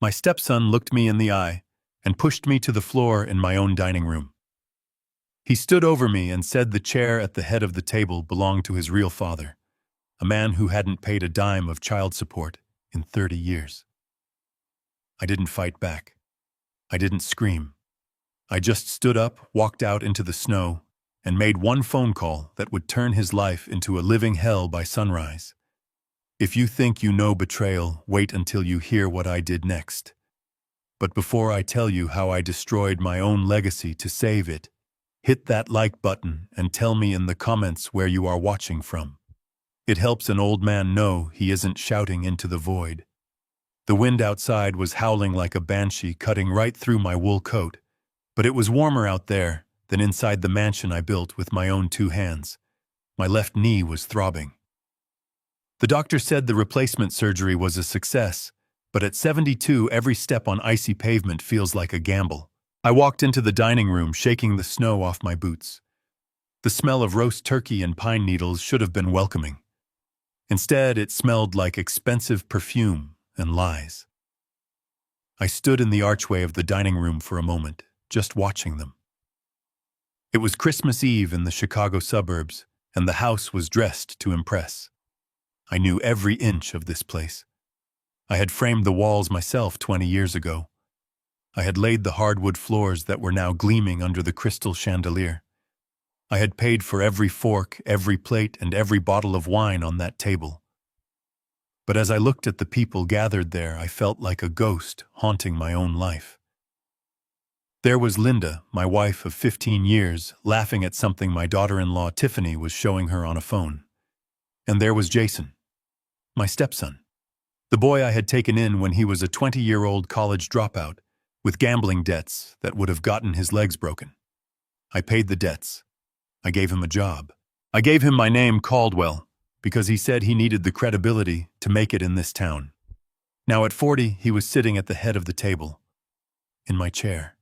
My stepson looked me in the eye and pushed me to the floor in my own dining room. He stood over me and said the chair at the head of the table belonged to his real father, a man who hadn't paid a dime of child support in 30 years. I didn't fight back. I didn't scream. I just stood up, walked out into the snow, and made one phone call that would turn his life into a living hell by sunrise. If you think you know betrayal, wait until you hear what I did next. But before I tell you how I destroyed my own legacy to save it, hit that like button and tell me in the comments where you are watching from. It helps an old man know he isn't shouting into the void. The wind outside was howling like a banshee, cutting right through my wool coat, but it was warmer out there than inside the mansion I built with my own 2 hands. My left knee was throbbing. The doctor said the replacement surgery was a success, but at 72, every step on icy pavement feels like a gamble. I walked into the dining room, shaking the snow off my boots. The smell of roast turkey and pine needles should have been welcoming. Instead, it smelled like expensive perfume and lies. I stood in the archway of the dining room for a moment, just watching them. It was Christmas Eve in the Chicago suburbs, and the house was dressed to impress. I knew every inch of this place. I had framed the walls myself 20 years ago. I had laid the hardwood floors that were now gleaming under the crystal chandelier. I had paid for every fork, every plate, and every bottle of wine on that table. But as I looked at the people gathered there, I felt like a ghost haunting my own life. There was Linda, my wife of 15 years, laughing at something my daughter-in-law Tiffany was showing her on a phone. And there was Jason, my stepson, the boy I had taken in when he was a 20-year-old college dropout with gambling debts that would have gotten his legs broken. I paid the debts. I gave him a job. I gave him my name, Caldwell, because he said he needed the credibility to make it in this town. Now at 40, he was sitting at the head of the table, in my chair.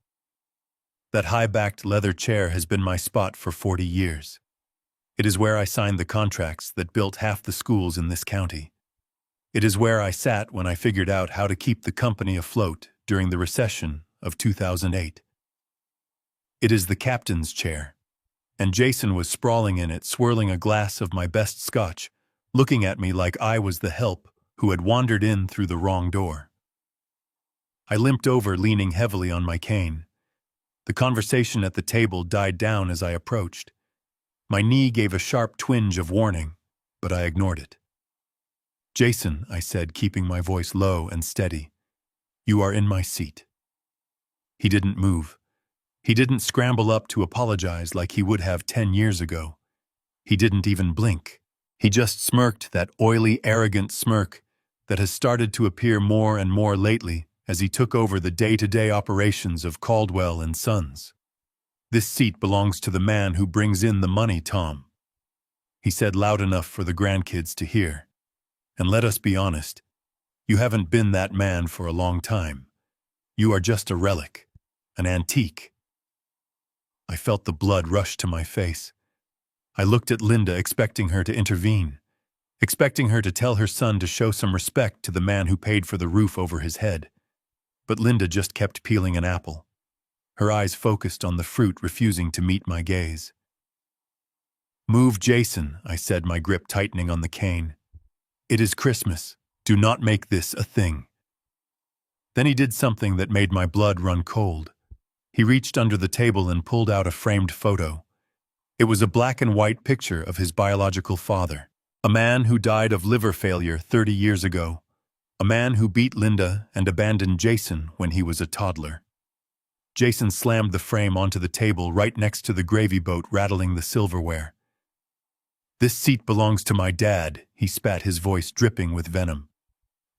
That high-backed leather chair has been my spot for 40 years. It is where I signed the contracts that built half the schools in this county. It is where I sat when I figured out how to keep the company afloat during the recession of 2008. It is the captain's chair, and Jason was sprawling in it, swirling a glass of my best scotch, looking at me like I was the help who had wandered in through the wrong door. I limped over, leaning heavily on my cane. The conversation at the table died down as I approached. My knee gave a sharp twinge of warning, but I ignored it. "Jason," I said, keeping my voice low and steady, "you are in my seat." He didn't move. He didn't scramble up to apologize like he would have 10 years ago. He didn't even blink. He just smirked, that oily, arrogant smirk that has started to appear more and more lately as he took over the day-to-day operations of Caldwell and Sons. "This seat belongs to the man who brings in the money, Tom," he said loud enough for the grandkids to hear. "And let us be honest, you haven't been that man for a long time. You are just a relic, an antique." I felt the blood rush to my face. I looked at Linda, expecting her to intervene, expecting her to tell her son to show some respect to the man who paid for the roof over his head. But Linda just kept peeling an apple, her eyes focused on the fruit, refusing to meet my gaze. "Move, Jason," I said, my grip tightening on the cane. "It is Christmas. Do not make this a thing." Then he did something that made my blood run cold. He reached under the table and pulled out a framed photo. It was a black and white picture of his biological father, a man who died of liver failure 30 years ago, a man who beat Linda and abandoned Jason when he was a toddler. Jason slammed the frame onto the table right next to the gravy boat, rattling the silverware. "This seat belongs to my dad," he spat, his voice dripping with venom.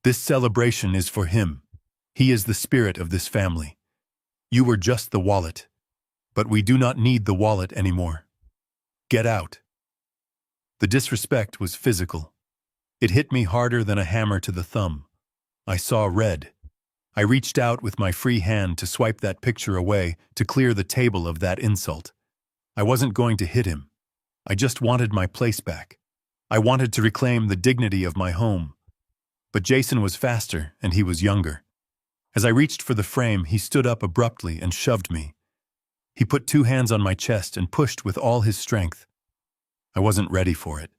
"This celebration is for him. He is the spirit of this family. You were just the wallet, but we do not need the wallet anymore. Get out." The disrespect was physical. It hit me harder than a hammer to the thumb. I saw red. I reached out with my free hand to swipe that picture away, to clear the table of that insult. I wasn't going to hit him. I just wanted my place back. I wanted to reclaim the dignity of my home. But Jason was faster, and he was younger. As I reached for the frame, he stood up abruptly and shoved me. He put 2 hands on my chest and pushed with all his strength. I wasn't ready for it.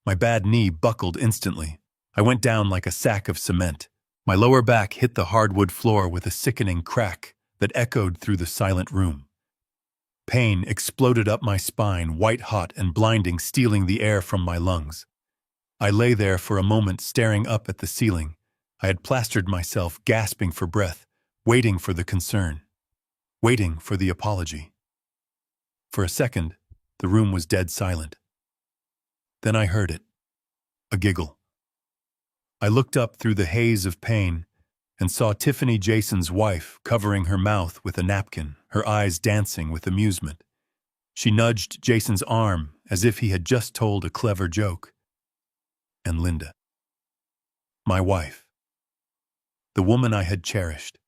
My bad knee buckled instantly. I went down like a sack of cement. My lower back hit the hardwood floor with a sickening crack that echoed through the silent room. Pain exploded up my spine, white-hot and blinding, stealing the air from my lungs. I lay there for a moment, staring up at the ceiling. I had plastered myself, gasping for breath, waiting for the concern, waiting for the apology. For a second, the room was dead silent. Then I heard it, a giggle. I looked up through the haze of pain and saw Tiffany, Jason's wife, covering her mouth with a napkin, her eyes dancing with amusement. She nudged Jason's arm as if he had just told a clever joke. And Linda, my wife, the woman I had cherished.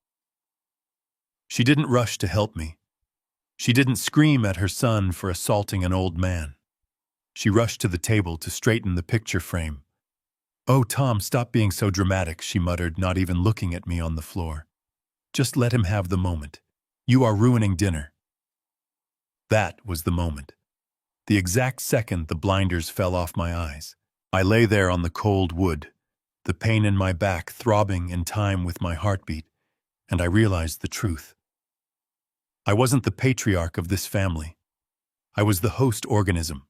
She didn't rush to help me. She didn't scream at her son for assaulting an old man. She rushed to the table to straighten the picture frame. "Oh, Tom, stop being so dramatic," she muttered, not even looking at me on the floor. "Just let him have the moment. You are ruining dinner." That was the moment. The exact second the blinders fell off my eyes. I lay there on the cold wood, the pain in my back throbbing in time with my heartbeat, and I realized the truth. I wasn't the patriarch of this family. I was the host organism,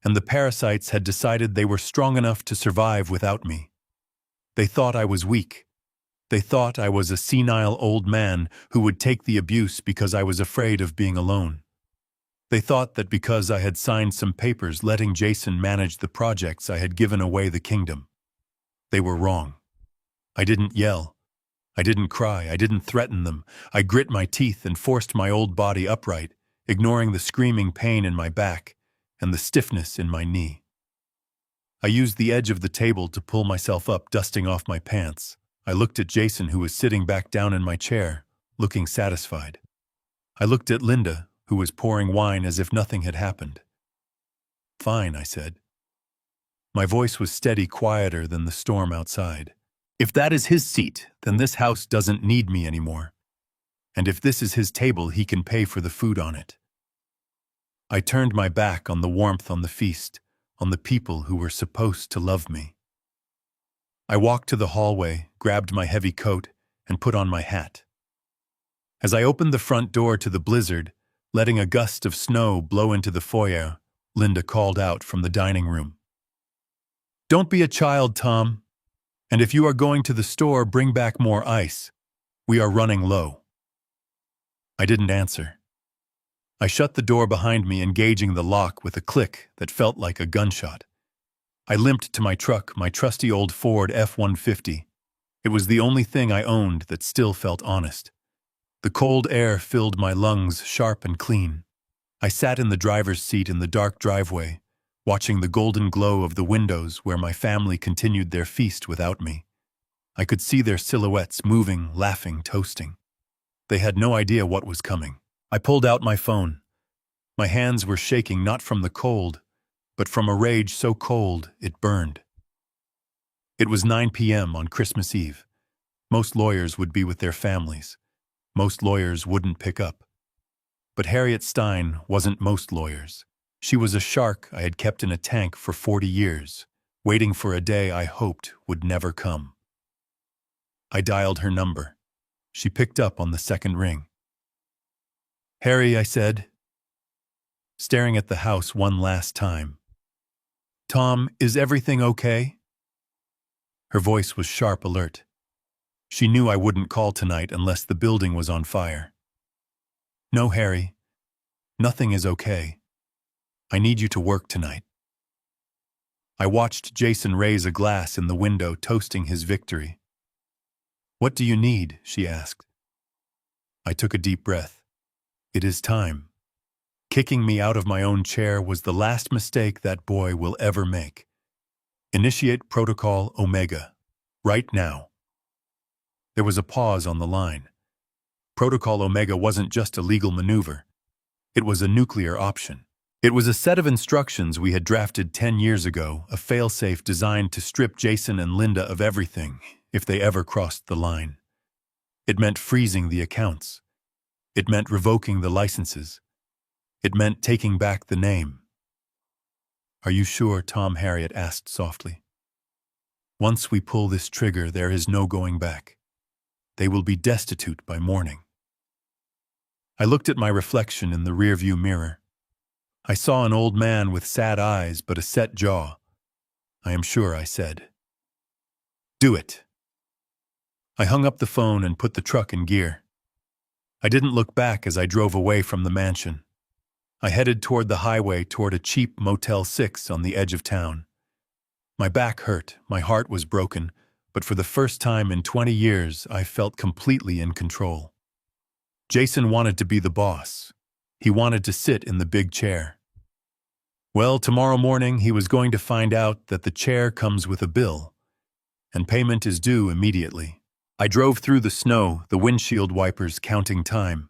and the parasites had decided they were strong enough to survive without me. They thought I was weak. They thought I was a senile old man who would take the abuse because I was afraid of being alone. They thought that because I had signed some papers letting Jason manage the projects, I had given away the kingdom. They were wrong. I didn't yell. I didn't cry. I didn't threaten them. I grit my teeth and forced my old body upright, ignoring the screaming pain in my back and the stiffness in my knee. I used the edge of the table to pull myself up, dusting off my pants. I looked at Jason, who was sitting back down in my chair, looking satisfied. I looked at Linda, who was pouring wine as if nothing had happened. "Fine," I said. My voice was steady, quieter than the storm outside. "If that is his seat, then this house doesn't need me anymore. And if this is his table, he can pay for the food on it." I turned my back on the warmth, on the feast, on the people who were supposed to love me. I walked to the hallway, grabbed my heavy coat, and put on my hat. As I opened the front door to the blizzard, letting a gust of snow blow into the foyer, Linda called out from the dining room. "Don't be a child, Tom. And if you are going to the store, bring back more ice. We are running low." I didn't answer. I shut the door behind me, engaging the lock with a click that felt like a gunshot. I limped to my truck, my trusty old Ford F-150. It was the only thing I owned that still felt honest. The cold air filled my lungs, sharp and clean. I sat in the driver's seat in the dark driveway, watching the golden glow of the windows where my family continued their feast without me. I could see their silhouettes moving, laughing, toasting. They had no idea what was coming. I pulled out my phone. My hands were shaking, not from the cold, but from a rage so cold it burned. It was 9 p.m. on Christmas Eve. Most lawyers would be with their families. Most lawyers wouldn't pick up. But Harriet Stein wasn't most lawyers. She was a shark I had kept in a tank for 40 years, waiting for a day I hoped would never come. I dialed her number. She picked up on the second ring. "Harry," I said, staring at the house one last time. "Tom, is everything okay?" Her voice was sharp, alert. She knew I wouldn't call tonight unless the building was on fire. "No, Harry. Nothing is okay. I need you to work tonight." I watched Jason raise a glass in the window, toasting his victory. "What do you need?" she asked. I took a deep breath. It is time. Kicking me out of my own chair was the last mistake that boy will ever make. Initiate Protocol Omega. Right now. There was a pause on the line. Protocol Omega wasn't just a legal maneuver. It was a nuclear option. It was a set of instructions we had drafted 10 years ago, a failsafe designed to strip Jason and Linda of everything if they ever crossed the line. It meant freezing the accounts. It meant revoking the licenses. It meant taking back the name. "Are you sure?" Tom Harriet asked softly. "Once we pull this trigger, there is no going back. They will be destitute by morning." I looked at my reflection in the rearview mirror. I saw an old man with sad eyes but a set jaw. "I am sure," I said. "Do it." I hung up the phone and put the truck in gear. I didn't look back as I drove away from the mansion. I headed toward the highway, toward a cheap Motel 6 on the edge of town. My back hurt, my heart was broken, but for the first time in 20 years, I felt completely in control. Jason wanted to be the boss. He wanted to sit in the big chair. Well, tomorrow morning he was going to find out that the chair comes with a bill, and payment is due immediately. I drove through the snow, the windshield wipers counting time.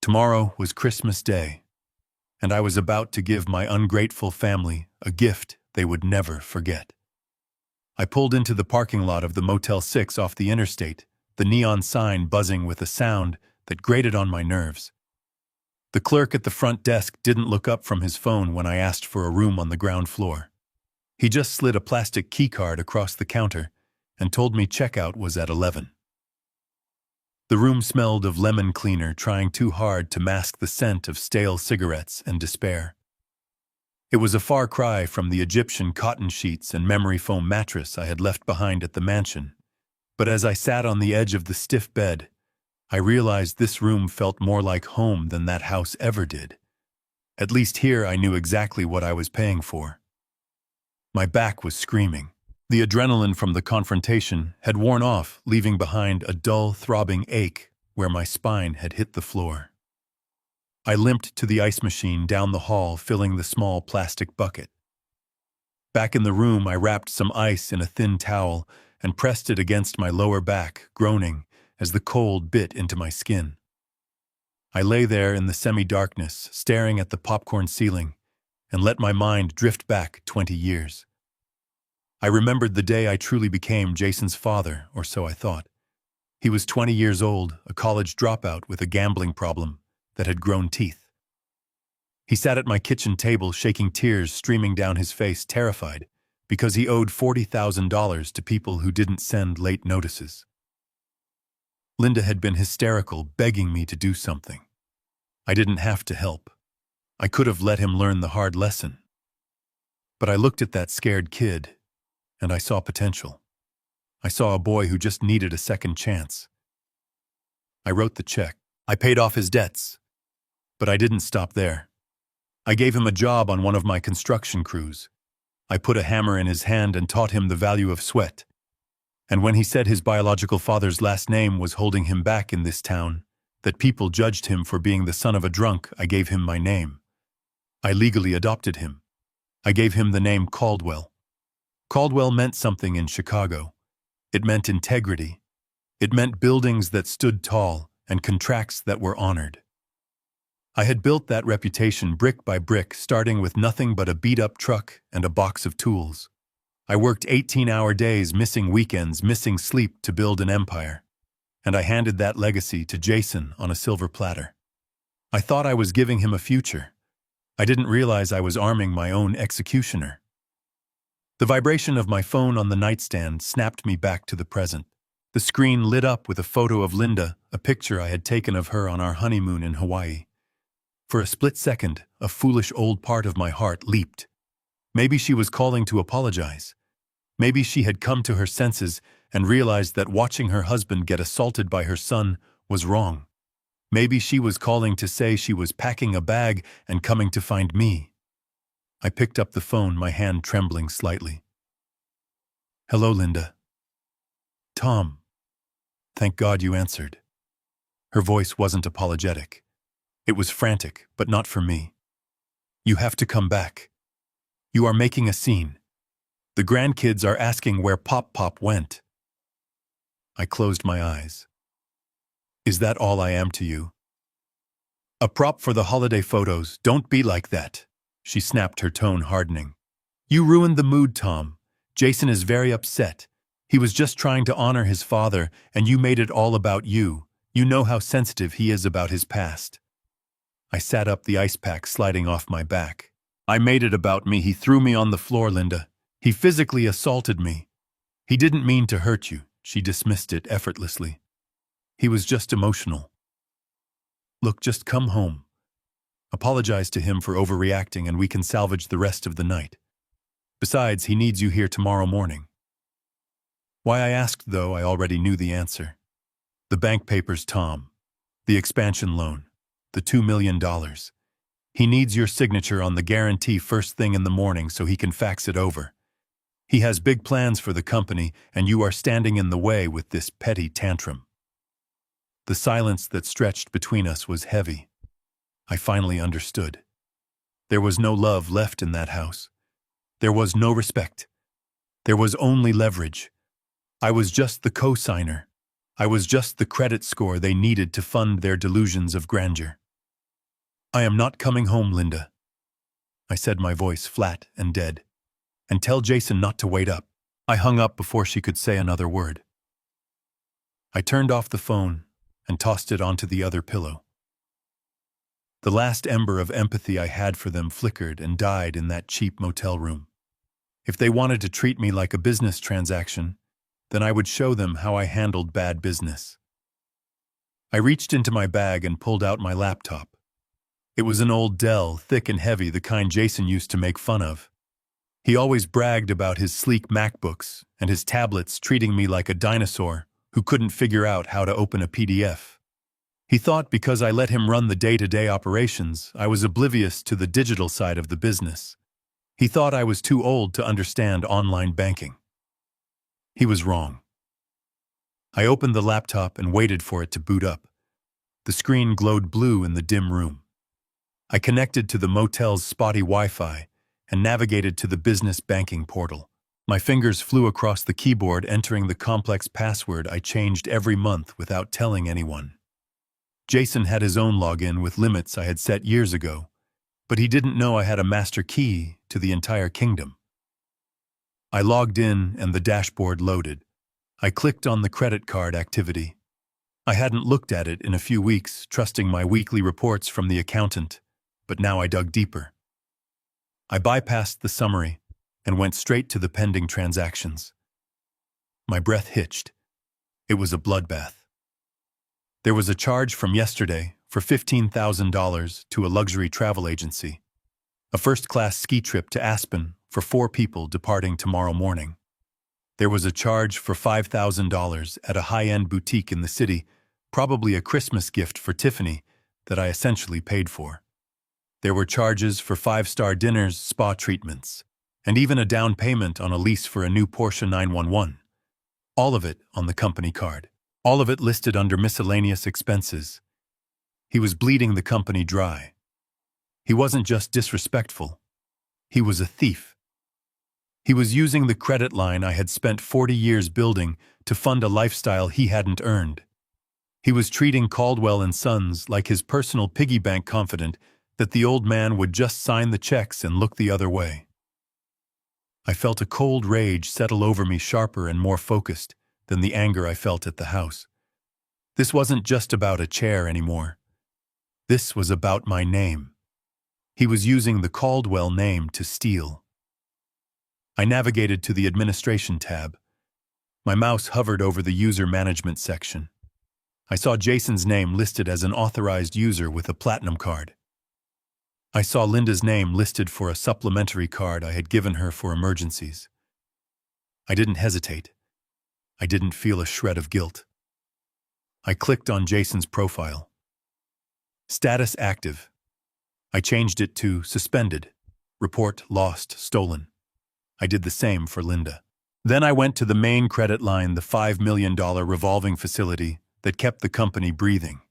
Tomorrow was Christmas Day, and I was about to give my ungrateful family a gift they would never forget. I pulled into the parking lot of the Motel 6 off the interstate, the neon sign buzzing with a sound that grated on my nerves. The clerk at the front desk didn't look up from his phone when I asked for a room on the ground floor. He just slid a plastic keycard across the counter and told me checkout was at 11. The room smelled of lemon cleaner trying too hard to mask the scent of stale cigarettes and despair. It was a far cry from the Egyptian cotton sheets and memory foam mattress I had left behind at the mansion, but as I sat on the edge of the stiff bed, I realized this room felt more like home than that house ever did. At least here I knew exactly what I was paying for. My back was screaming. The adrenaline from the confrontation had worn off, leaving behind a dull, throbbing ache where my spine had hit the floor. I limped to the ice machine down the hall, filling the small plastic bucket. Back in the room, I wrapped some ice in a thin towel and pressed it against my lower back, groaning as the cold bit into my skin. I lay there in the semi-darkness, staring at the popcorn ceiling, and let my mind drift back 20 years. I remembered the day I truly became Jason's father, or so I thought. He was 20 years old, a college dropout with a gambling problem that had grown teeth. He sat at my kitchen table, shaking tears streaming down his face, terrified, because he owed $40,000 to people who didn't send late notices. Linda had been hysterical, begging me to do something. I didn't have to help. I could have let him learn the hard lesson. But I looked at that scared kid, and I saw potential. I saw a boy who just needed a second chance. I wrote the check. I paid off his debts. But I didn't stop there. I gave him a job on one of my construction crews. I put a hammer in his hand and taught him the value of sweat. And when he said his biological father's last name was holding him back in this town, that people judged him for being the son of a drunk, I gave him my name. I legally adopted him. I gave him the name Caldwell. Caldwell meant something in Chicago. It meant integrity. It meant buildings that stood tall and contracts that were honored. I had built that reputation brick by brick, starting with nothing but a beat-up truck and a box of tools. I worked 18-hour days, missing weekends, missing sleep to build an empire. And I handed that legacy to Jason on a silver platter. I thought I was giving him a future. I didn't realize I was arming my own executioner. The vibration of my phone on the nightstand snapped me back to the present. The screen lit up with a photo of Linda, a picture I had taken of her on our honeymoon in Hawaii. For a split second, a foolish old part of my heart leaped. Maybe she was calling to apologize. Maybe she had come to her senses and realized that watching her husband get assaulted by her son was wrong. Maybe she was calling to say she was packing a bag and coming to find me. I picked up the phone, my hand trembling slightly. "Hello, Linda." "Tom. Thank God you answered." Her voice wasn't apologetic. It was frantic, but not for me. "You have to come back. You are making a scene. The grandkids are asking where Pop went." I closed my eyes. "Is that all I am to you?" "A prop for the holiday photos. Don't be like that," she snapped, her tone hardening. "You ruined the mood, Tom. Jason is very upset. He was just trying to honor his father, and you made it all about you. You know how sensitive he is about his past. I sat up, the ice pack sliding off my back. I made it about me. He threw me on the floor, Linda. He physically assaulted me. He didn't mean to hurt you. She dismissed it effortlessly. He was just emotional. Look, just come home. Apologize to him for overreacting and we can salvage the rest of the night. Besides, he needs you here tomorrow morning. Why I asked, though, I already knew the answer. The bank papers, Tom. The expansion loan. The $2 million. He needs your signature on the guarantee first thing in the morning so he can fax it over. He has big plans for the company, and you are standing in the way with this petty tantrum. The silence that stretched between us was heavy. I finally understood. There was no love left in that house. There was no respect. There was only leverage. I was just the co-signer. I was just the credit score they needed to fund their delusions of grandeur. I am not coming home, Linda. I said, my voice flat and dead. And tell Jason not to wait up. I hung up before she could say another word. I turned off the phone and tossed it onto the other pillow. The last ember of empathy I had for them flickered and died in that cheap motel room. If they wanted to treat me like a business transaction, then I would show them how I handled bad business. I reached into my bag and pulled out my laptop. It was an old Dell, thick and heavy, the kind Jason used to make fun of. He always bragged about his sleek MacBooks and his tablets, treating me like a dinosaur who couldn't figure out how to open a PDF. He thought because I let him run the day-to-day operations, I was oblivious to the digital side of the business. He thought I was too old to understand online banking. He was wrong. I opened the laptop and waited for it to boot up. The screen glowed blue in the dim room. I connected to the motel's spotty Wi-Fi and navigated to the business banking portal. My fingers flew across the keyboard, entering the complex password I changed every month without telling anyone. Jason had his own login with limits I had set years ago, but he didn't know I had a master key to the entire kingdom. I logged in and the dashboard loaded. I clicked on the credit card activity. I hadn't looked at it in a few weeks, trusting my weekly reports from the accountant, but now I dug deeper. I bypassed the summary and went straight to the pending transactions. My breath hitched. It was a bloodbath. There was a charge from yesterday for $15,000 to a luxury travel agency, a first-class ski trip to Aspen for 4 people departing tomorrow morning. There was a charge for $5,000 at a high-end boutique in the city, probably a Christmas gift for Tiffany that I essentially paid for. There were charges for 5-star dinners, spa treatments, and even a down payment on a lease for a new Porsche 911. All of it on the company card. All of it listed under miscellaneous expenses. He was bleeding the company dry. He wasn't just disrespectful. He was a thief. He was using the credit line I had spent 40 years building to fund a lifestyle he hadn't earned. He was treating Caldwell and Sons like his personal piggy bank, confident that the old man would just sign the checks and look the other way. I felt a cold rage settle over me, sharper and more focused than the anger I felt at the house. This wasn't just about a chair anymore. This was about my name. He was using the Caldwell name to steal. I navigated to the administration tab. My mouse hovered over the user management section. I saw Jason's name listed as an authorized user with a platinum card. I saw Linda's name listed for a supplementary card I had given her for emergencies. I didn't hesitate. I didn't feel a shred of guilt. I clicked on Jason's profile. Status active. I changed it to suspended. Report lost, stolen. I did the same for Linda. Then I went to the main credit line, the $5 million revolving facility that kept the company breathing.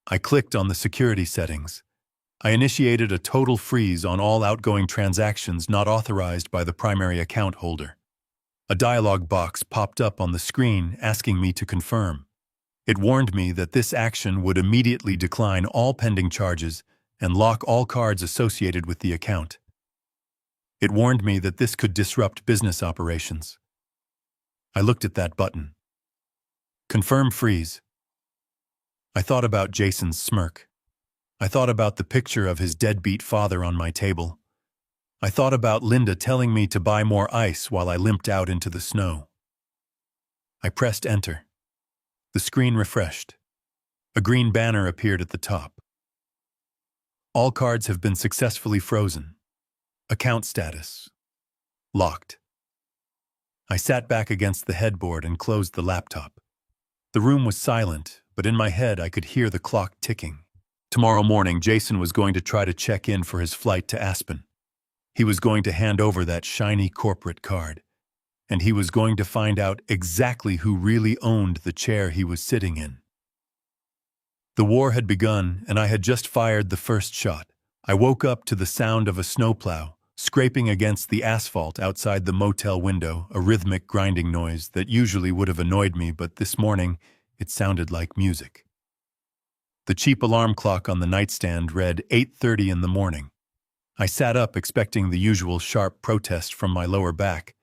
I clicked on the security settings. I initiated a total freeze on all outgoing transactions not authorized by the primary account holder. A dialog box popped up on the screen asking me to confirm. It warned me that this action would immediately decline all pending charges and lock all cards associated with the account. It warned me that this could disrupt business operations. I looked at that button. Confirm freeze. I thought about Jason's smirk. I thought about the picture of his deadbeat father on my table. I thought about Linda telling me to buy more ice while I limped out into the snow. I pressed enter. The screen refreshed. A green banner appeared at the top. All cards have been successfully frozen. Account status. Locked. I sat back against the headboard and closed the laptop. The room was silent, but in my head I could hear the clock ticking. Tomorrow morning, Jason was going to try to check in for his flight to Aspen. He was going to hand over that shiny corporate card, and he was going to find out exactly who really owned the chair he was sitting in. The war had begun, and I had just fired the first shot. I woke up to the sound of a snowplow scraping against the asphalt outside the motel window, a rhythmic grinding noise that usually would have annoyed me, but this morning it sounded like music. The cheap alarm clock on the nightstand read 8:30 in the morning. I sat up expecting the usual sharp protest from my lower back,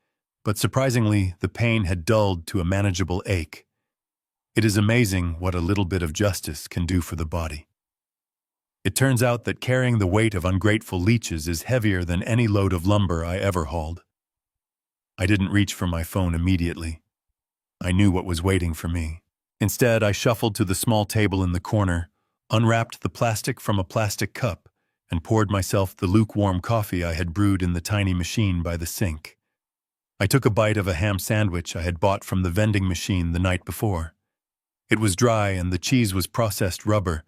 but surprisingly the pain had dulled to a manageable ache. It is amazing what a little bit of justice can do for the body. It turns out that carrying the weight of ungrateful leeches is heavier than any load of lumber I ever hauled. I didn't reach for my phone immediately. I knew what was waiting for me. Instead, I shuffled to the small table in the corner, unwrapped the plastic from a plastic cup, and poured myself the lukewarm coffee I had brewed in the tiny machine by the sink. I took a bite of a ham sandwich I had bought from the vending machine the night before. It was dry and the cheese was processed rubber,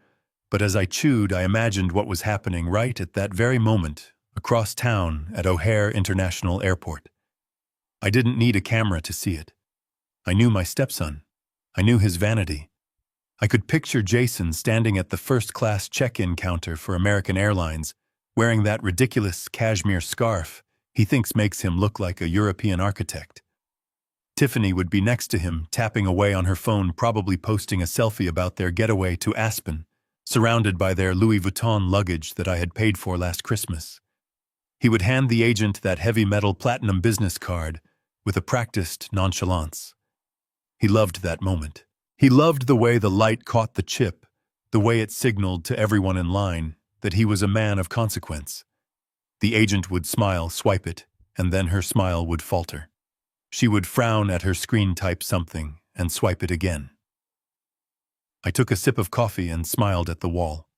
but as I chewed, I imagined what was happening right at that very moment, across town at O'Hare International Airport. I didn't need a camera to see it. I knew my stepson. I knew his vanity. I could picture Jason standing at the first-class check-in counter for American Airlines, wearing that ridiculous cashmere scarf he thinks makes him look like a European architect. Tiffany would be next to him, tapping away on her phone, probably posting a selfie about their getaway to Aspen, surrounded by their Louis Vuitton luggage that I had paid for last Christmas. He would hand the agent that heavy metal platinum business card with a practiced nonchalance. He loved that moment. He loved the way the light caught the chip, the way it signaled to everyone in line that he was a man of consequence. The agent would smile, swipe it, and then her smile would falter. She would frown at her screen, type something, and swipe it again. I took a sip of coffee and smiled at the wall.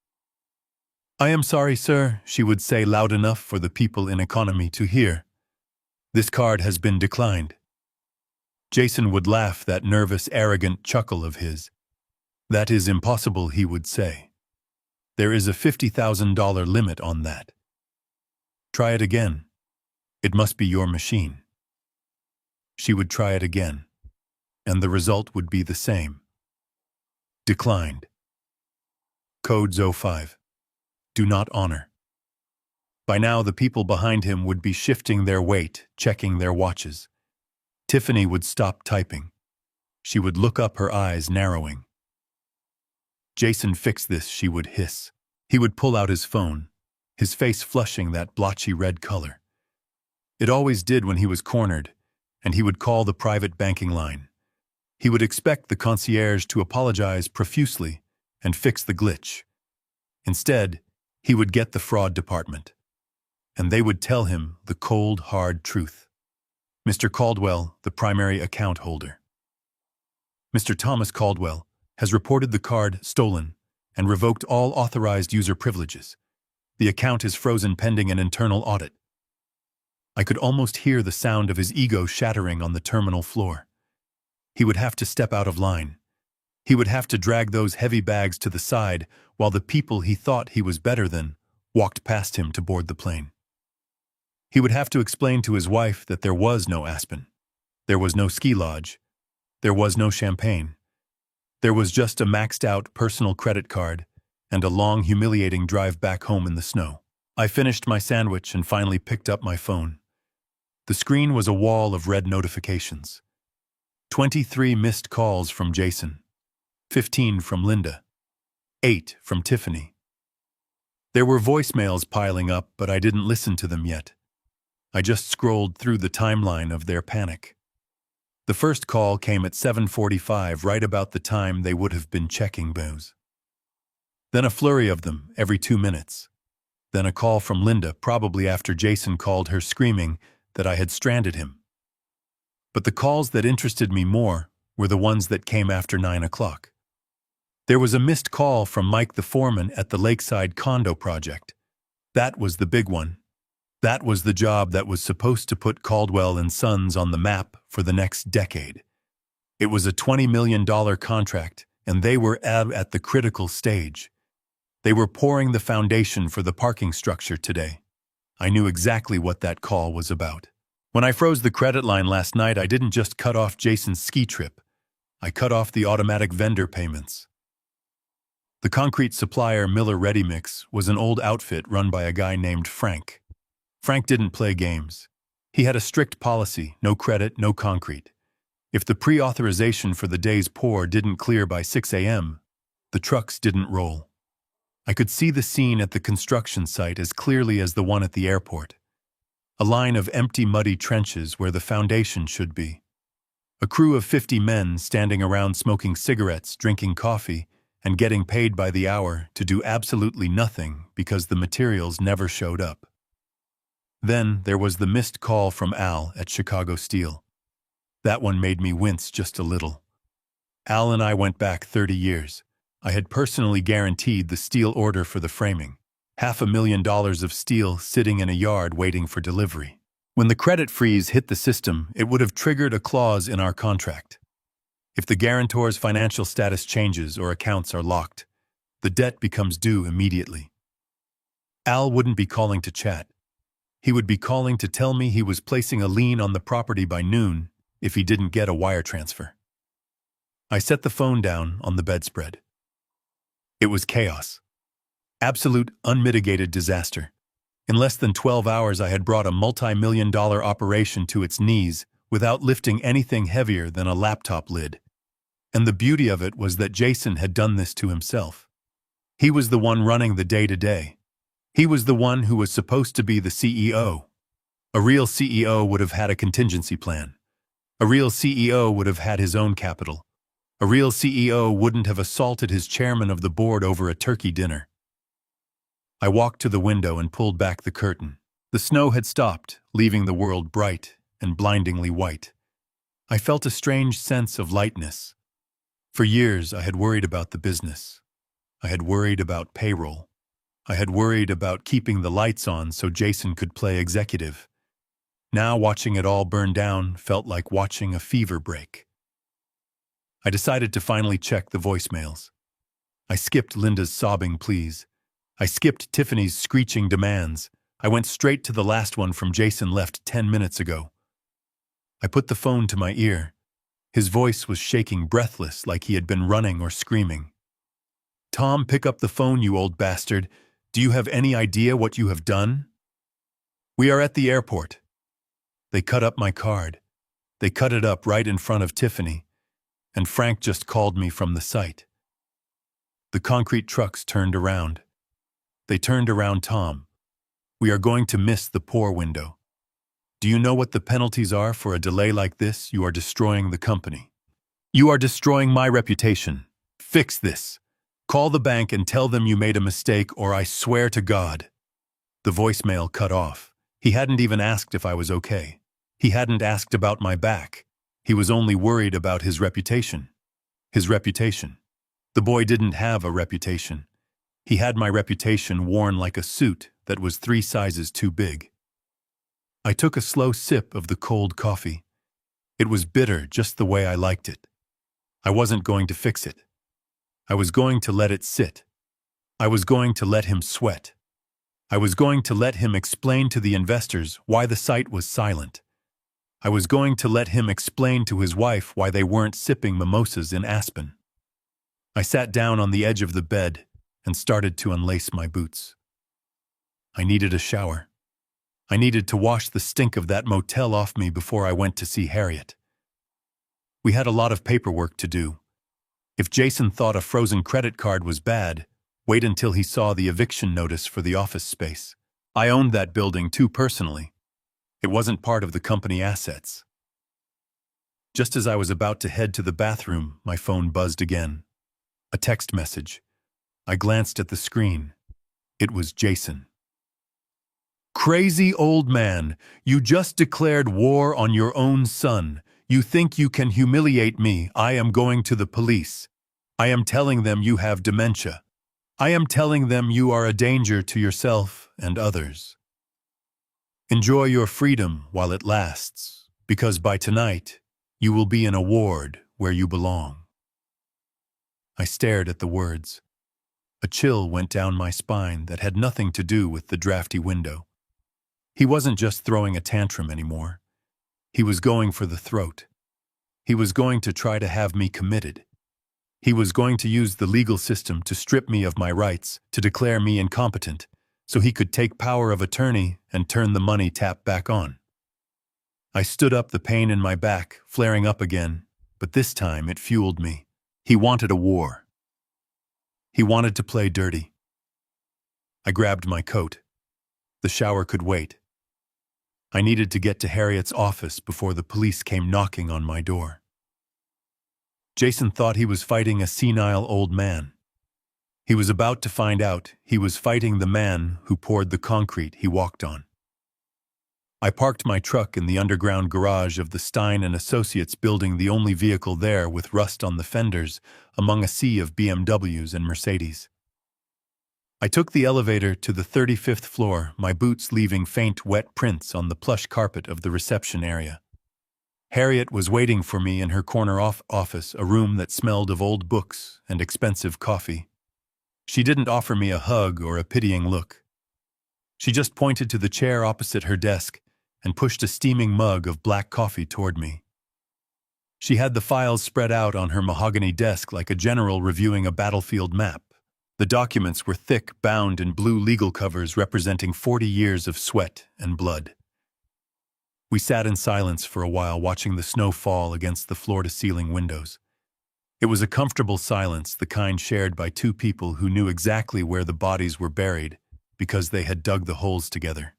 "I am sorry, sir," she would say loud enough for the people in economy to hear. "This card has been declined." Jason would laugh, that nervous, arrogant chuckle of his. "That is impossible," he would say. "There is a $50,000 limit on that. Try it again. It must be your machine." She would try it again, and the result would be the same. Declined. Code 05. Do not honor. By now, the people behind him would be shifting their weight, checking their watches. Tiffany would stop typing. She would look up, her eyes narrowing. "Jason, fix this," she would hiss. He would pull out his phone, his face flushing that blotchy red color. It always did when he was cornered, and he would call the private banking line. He would expect the concierge to apologize profusely and fix the glitch. Instead, he would get the fraud department, and they would tell him the cold, hard truth. Mr. Caldwell, the primary account holder. Mr. Thomas Caldwell has reported the card stolen and revoked all authorized user privileges. The account is frozen pending an internal audit. I could almost hear the sound of his ego shattering on the terminal floor. He would have to step out of line. He would have to drag those heavy bags to the side while the people he thought he was better than walked past him to board the plane. He would have to explain to his wife that there was no Aspen. There was no ski lodge. There was no champagne. There was just a maxed-out personal credit card and a long, humiliating drive back home in the snow. I finished my sandwich and finally picked up my phone. The screen was a wall of red notifications. 23 missed calls from Jason. 15 from Linda. 8 from Tiffany. There were voicemails piling up, but I didn't listen to them yet. I just scrolled through the timeline of their panic. The first call came at 7:45, right about the time they would have been checking booze. Then a flurry of them every 2 minutes. Then a call from Linda, probably after Jason called her screaming that I had stranded him. But the calls that interested me more were the ones that came after 9 o'clock. There was a missed call from Mike the foreman at the Lakeside condo project. That was the big one. That was the job that was supposed to put Caldwell and Sons on the map for the next decade. It was a $20 million contract, and they were at the critical stage. They were pouring the foundation for the parking structure today. I knew exactly what that call was about. When I froze the credit line last night, I didn't just cut off Jason's ski trip. I cut off the automatic vendor payments. The concrete supplier Miller Ready Mix was an old outfit run by a guy named Frank. Frank didn't play games. He had a strict policy: no credit, no concrete. If the pre-authorization for the day's pour didn't clear by 6 a.m., the trucks didn't roll. I could see the scene at the construction site as clearly as the one at the airport. A line of empty, muddy trenches where the foundation should be. A crew of 50 men standing around smoking cigarettes, drinking coffee, and getting paid by the hour to do absolutely nothing because the materials never showed up. Then there was the missed call from Al at Chicago Steel. That one made me wince just a little. Al and I went back 30 years. I had personally guaranteed the steel order for the framing. $500,000 of steel sitting in a yard waiting for delivery. When the credit freeze hit the system, it would have triggered a clause in our contract. If the guarantor's financial status changes or accounts are locked, the debt becomes due immediately. Al wouldn't be calling to chat. He would be calling to tell me he was placing a lien on the property by noon if he didn't get a wire transfer. I set the phone down on the bedspread. It was chaos. Absolute, unmitigated disaster. In less than 12 hours, I had brought a multi-million-dollar operation to its knees without lifting anything heavier than a laptop lid. And the beauty of it was that Jason had done this to himself. He was the one running the day-to-day. He was the one who was supposed to be the CEO. A real CEO would have had a contingency plan. A real CEO would have had his own capital. A real CEO wouldn't have assaulted his chairman of the board over a turkey dinner. I walked to the window and pulled back the curtain. The snow had stopped, leaving the world bright and blindingly white. I felt a strange sense of lightness. For years, I had worried about the business. I had worried about payroll. I had worried about keeping the lights on so Jason could play executive. Now watching it all burn down felt like watching a fever break. I decided to finally check the voicemails. I skipped Linda's sobbing pleas. I skipped Tiffany's screeching demands. I went straight to the last one from Jason, left 10 minutes ago. I put the phone to my ear. His voice was shaking, breathless, like he had been running or screaming. "Tom, pick up the phone, you old bastard. Do you have any idea what you have done? We are at the airport. They cut up my card. They cut it up right in front of Tiffany. And Frank just called me from the site." The concrete trucks turned around. They turned around Tom. "We are going to miss the pour window. Do you know what the penalties are for a delay like this? You are destroying the company. You are destroying my reputation. Fix this. Call the bank and tell them you made a mistake, or I swear to God." The voicemail cut off. He hadn't even asked if I was okay. He hadn't asked about my back. He was only worried about his reputation. His reputation. The boy didn't have a reputation. He had my reputation worn like a suit that was 3 sizes too big. I took a slow sip of the cold coffee. It was bitter, just the way I liked it. I wasn't going to fix it. I was going to let it sit. I was going to let him sweat. I was going to let him explain to the investors why the site was silent. I was going to let him explain to his wife why they weren't sipping mimosas in Aspen. I sat down on the edge of the bed and started to unlace my boots. I needed a shower. I needed to wash the stink of that motel off me before I went to see Harriet. We had a lot of paperwork to do. If Jason thought a frozen credit card was bad, wait until he saw the eviction notice for the office space. I owned that building too personally. It wasn't part of the company assets. Just as I was about to head to the bathroom, my phone buzzed again. A text message. I glanced at the screen. It was Jason. Crazy old man, you just declared war on your own son. You think you can humiliate me? I am going to the police. I am telling them you have dementia. I am telling them you are a danger to yourself and others. Enjoy your freedom while it lasts, because by tonight, you will be in a ward where you belong. I stared at the words. A chill went down my spine that had nothing to do with the drafty window. He wasn't just throwing a tantrum anymore. He was going for the throat. He was going to try to have me committed. He was going to use the legal system to strip me of my rights, to declare me incompetent, so he could take power of attorney and turn the money tap back on. I stood up, the pain in my back flaring up again, but this time it fueled me. He wanted a war. He wanted to play dirty. I grabbed my coat. The shower could wait. I needed to get to Harriet's office before the police came knocking on my door. Jason thought he was fighting a senile old man. He was about to find out he was fighting the man who poured the concrete he walked on. I parked my truck in the underground garage of the Stein & Associates building, the only vehicle there with rust on the fenders among a sea of BMWs and Mercedes. I took the elevator to the 35th floor, my boots leaving faint wet prints on the plush carpet of the reception area. Harriet was waiting for me in her corner office, a room that smelled of old books and expensive coffee. She didn't offer me a hug or a pitying look. She just pointed to the chair opposite her desk and pushed a steaming mug of black coffee toward me. She had the files spread out on her mahogany desk like a general reviewing a battlefield map. The documents were thick, bound in blue legal covers representing 40 years of sweat and blood. We sat in silence for a while, watching the snow fall against the floor-to-ceiling windows. It was a comfortable silence, the kind shared by two people who knew exactly where the bodies were buried because they had dug the holes together.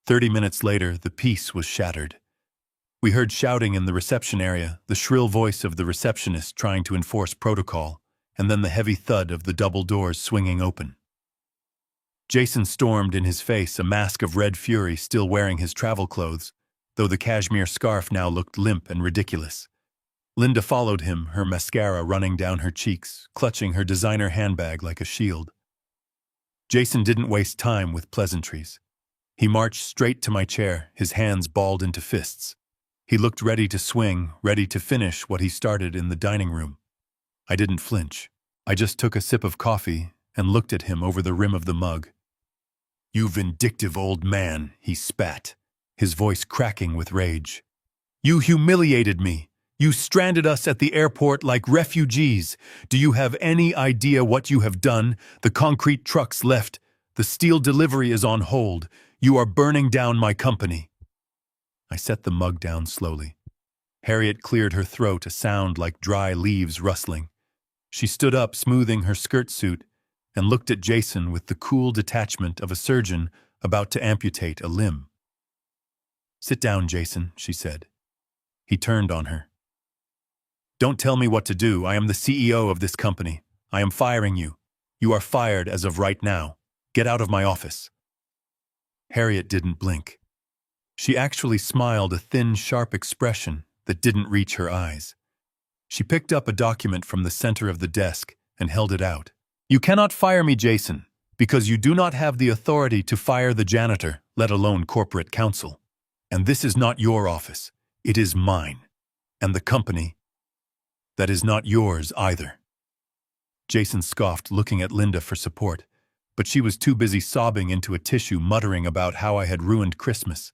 30 minutes later, the peace was shattered. We heard shouting in the reception area, the shrill voice of the receptionist trying to enforce protocol, and then the heavy thud of the double doors swinging open. Jason stormed in his face, a mask of red fury, still wearing his travel clothes, though the cashmere scarf now looked limp and ridiculous. Linda followed him, her mascara running down her cheeks, clutching her designer handbag like a shield. Jason didn't waste time with pleasantries. He marched straight to my chair, his hands balled into fists. He looked ready to swing, ready to finish what he started in the dining room. I didn't flinch. I just took a sip of coffee and looked at him over the rim of the mug. "You vindictive old man," he spat, his voice cracking with rage. "You humiliated me. You stranded us at the airport like refugees. Do you have any idea what you have done? The concrete trucks left. The steel delivery is on hold. You are burning down my company." I set the mug down slowly. Harriet cleared her throat, a sound like dry leaves rustling. She stood up, smoothing her skirt suit, and looked at Jason with the cool detachment of a surgeon about to amputate a limb. "Sit down, Jason," she said. He turned on her. "Don't tell me what to do. I am the CEO of this company. I am firing you. You are fired as of right now. Get out of my office." Harriet didn't blink. She actually smiled, a thin, sharp expression that didn't reach her eyes. She picked up a document from the center of the desk and held it out. "You cannot fire me, Jason, because you do not have the authority to fire the janitor, let alone corporate counsel. And this is not your office. It is mine. And the company, that is not yours either." Jason scoffed, looking at Linda for support, but she was too busy sobbing into a tissue, muttering about how I had ruined Christmas.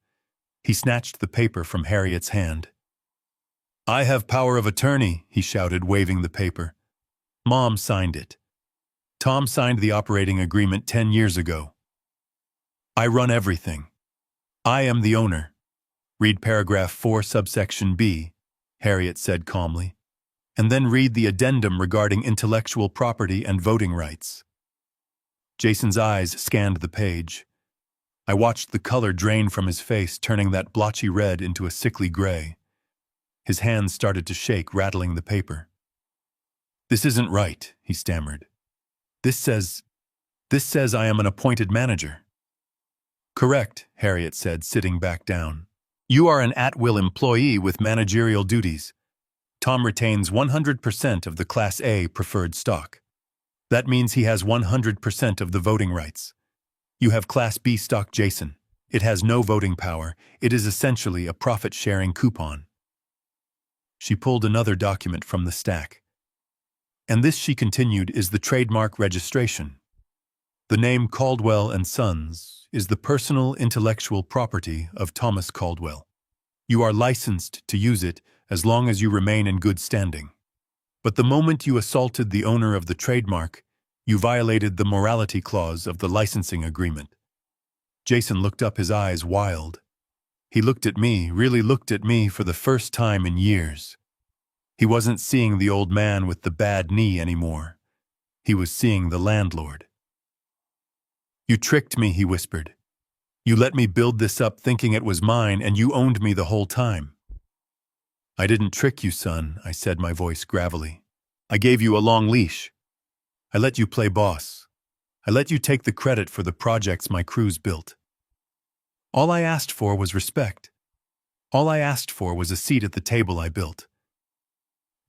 He snatched the paper from Harriet's hand. "I have power of attorney," he shouted, waving the paper. "Mom signed it. Tom signed the operating agreement 10 years ago. I run everything. I am the owner. Read paragraph 4 subsection B," Harriet said calmly, "and then read the addendum regarding intellectual property and voting rights." Jason's eyes scanned the page. I watched the color drain from his face, turning that blotchy red into a sickly gray. His hands started to shake, rattling the paper. "This isn't right," he stammered. This says I am an appointed manager." "Correct," Harriet said, sitting back down. "You are an at-will employee with managerial duties. Tom retains 100% of the Class A preferred stock. That means he has 100% of the voting rights. You have Class B stock, Jason. It has no voting power. It is essentially a profit-sharing coupon." She pulled another document from the stack. "And this," she continued, "is the trademark registration. The name Caldwell and Sons is the personal intellectual property of Thomas Caldwell. You are licensed to use it as long as you remain in good standing. But the moment you assaulted the owner of the trademark, you violated the morality clause of the licensing agreement." Jason looked up, his eyes wild. He looked at me, really looked at me for the first time in years. He wasn't seeing the old man with the bad knee anymore. He was seeing the landlord. "You tricked me," he whispered. "You let me build this up thinking it was mine, and you owned me the whole time." "I didn't trick you, son," I said, my voice gravelly. "I gave you a long leash. I let you play boss. I let you take the credit for the projects my crews built. All I asked for was respect. All I asked for was a seat at the table I built.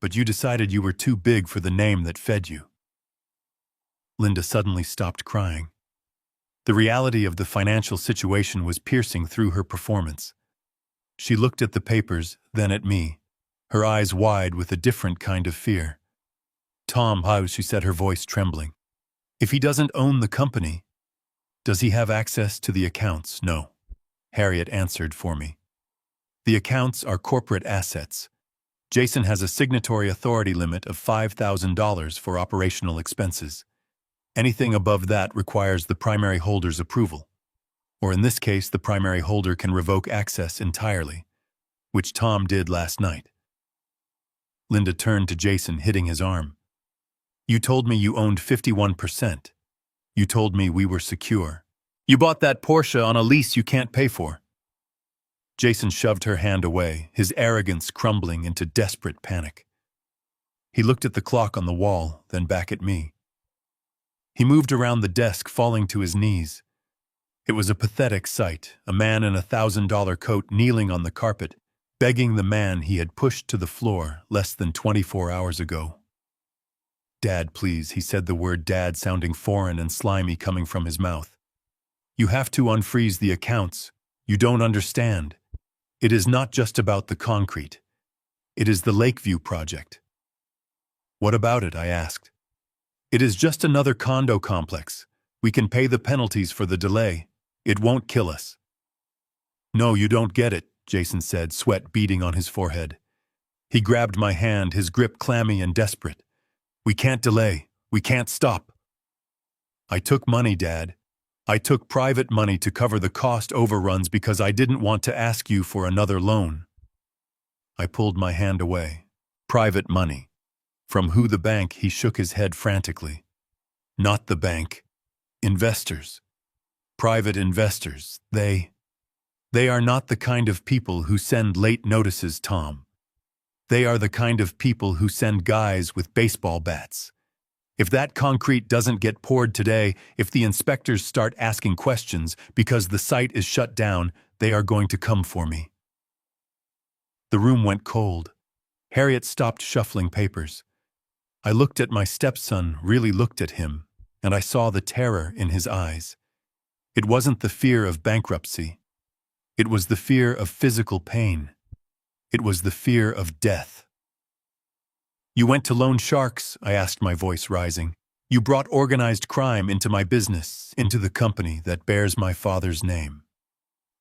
But you decided you were too big for the name that fed you." Linda suddenly stopped crying. The reality of the financial situation was piercing through her performance. She looked at the papers, then at me, her eyes wide with a different kind of fear. "Tom, how?" she said, her voice trembling. "If he doesn't own the company, does he have access to the accounts?" "No," Harriet answered for me. "The accounts are corporate assets. Jason has a signatory authority limit of $5,000 for operational expenses. Anything above that requires the primary holder's approval. Or in this case, the primary holder can revoke access entirely, which Tom did last night." Linda turned to Jason, hitting his arm. "You told me you owned 51%. You told me we were secure. You bought that Porsche on a lease you can't pay for." Jason shoved her hand away, his arrogance crumbling into desperate panic. He looked at the clock on the wall, then back at me. He moved around the desk, falling to his knees. It was a pathetic sight, a man in a $1,000 coat kneeling on the carpet, begging the man he had pushed to the floor less than 24 hours ago. "Dad, please," he said, the word dad sounding foreign and slimy coming from his mouth. "You have to unfreeze the accounts. You don't understand. It is not just about the concrete. It is the Lakeview project." "What about it?" I asked. "It is just another condo complex. We can pay the penalties for the delay. It won't kill us." "No, you don't get it," Jason said, sweat beading on his forehead. He grabbed my hand, his grip clammy and desperate. "We can't delay. We can't stop." "I took money, Dad. I took private money to cover the cost overruns because I didn't want to ask you for another loan." I pulled my hand away. "Private money. From who? The bank?" He shook his head frantically. "Not the bank. Investors. Private investors. They are not the kind of people who send late notices, Tom. They are the kind of people who send guys with baseball bats. If that concrete doesn't get poured today, if the inspectors start asking questions because the site is shut down, they are going to come for me." The room went cold. Harriet stopped shuffling papers. I looked at my stepson, really looked at him, and I saw the terror in his eyes. It wasn't the fear of bankruptcy. It was the fear of physical pain. It was the fear of death. "You went to loan sharks?" I asked, my voice rising. "You brought organized crime into my business, into the company that bears my father's name.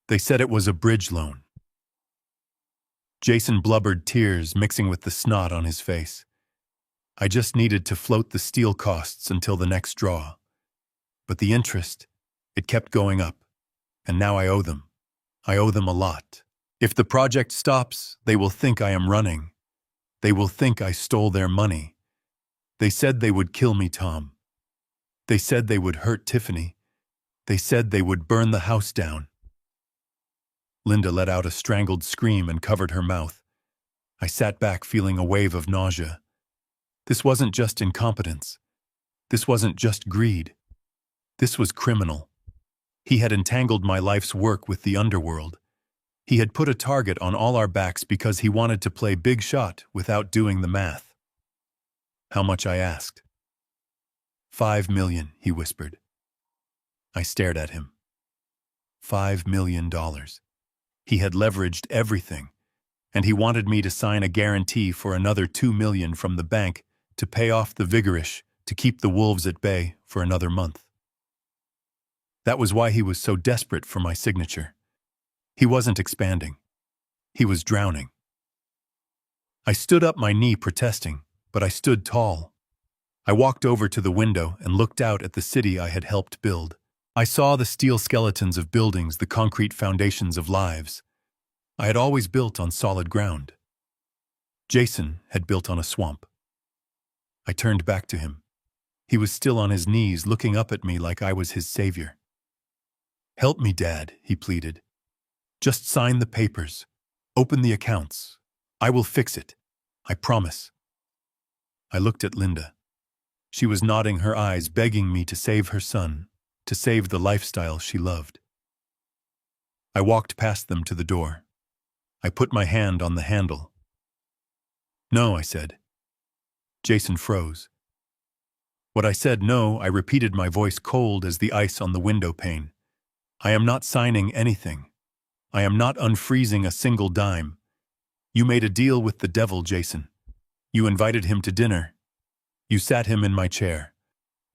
They said it was a bridge loan." Jason blubbered, tears mixing with the snot on his face. "I just needed to float the steel costs until the next draw. But the interest, it kept going up. And now I owe them. I owe them a lot. If the project stops, they will think I am running. They will think I stole their money. They said they would kill me, Tom. They said they would hurt Tiffany. They said they would burn the house down." Linda let out a strangled scream and covered her mouth. I sat back feeling a wave of nausea. This wasn't just incompetence. This wasn't just greed. This was criminal. He had entangled my life's work with the underworld. He had put a target on all our backs because he wanted to play big shot without doing the math. How much, I asked. $5 million, he whispered. I stared at him. $5 million. He had leveraged everything, and he wanted me to sign a guarantee for another $2 million from the bank to pay off the vigorish, to keep the wolves at bay for another month. That was why he was so desperate for my signature. He wasn't expanding. He was drowning. I stood up, my knee protesting, but I stood tall. I walked over to the window and looked out at the city I had helped build. I saw the steel skeletons of buildings, the concrete foundations of lives. I had always built on solid ground. Jason had built on a swamp. I turned back to him. He was still on his knees, looking up at me like I was his savior. "Help me, Dad," he pleaded. "Just sign the papers. Open the accounts. I will fix it. I promise." I looked at Linda. She was nodding her eyes, begging me to save her son, to save the lifestyle she loved. I walked past them to the door. I put my hand on the handle. "No," I said. Jason froze. What I said, "No," I repeated, my voice cold as the ice on the window pane. "I am not signing anything. I am not unfreezing a single dime. You made a deal with the devil, Jason. You invited him to dinner. You sat him in my chair.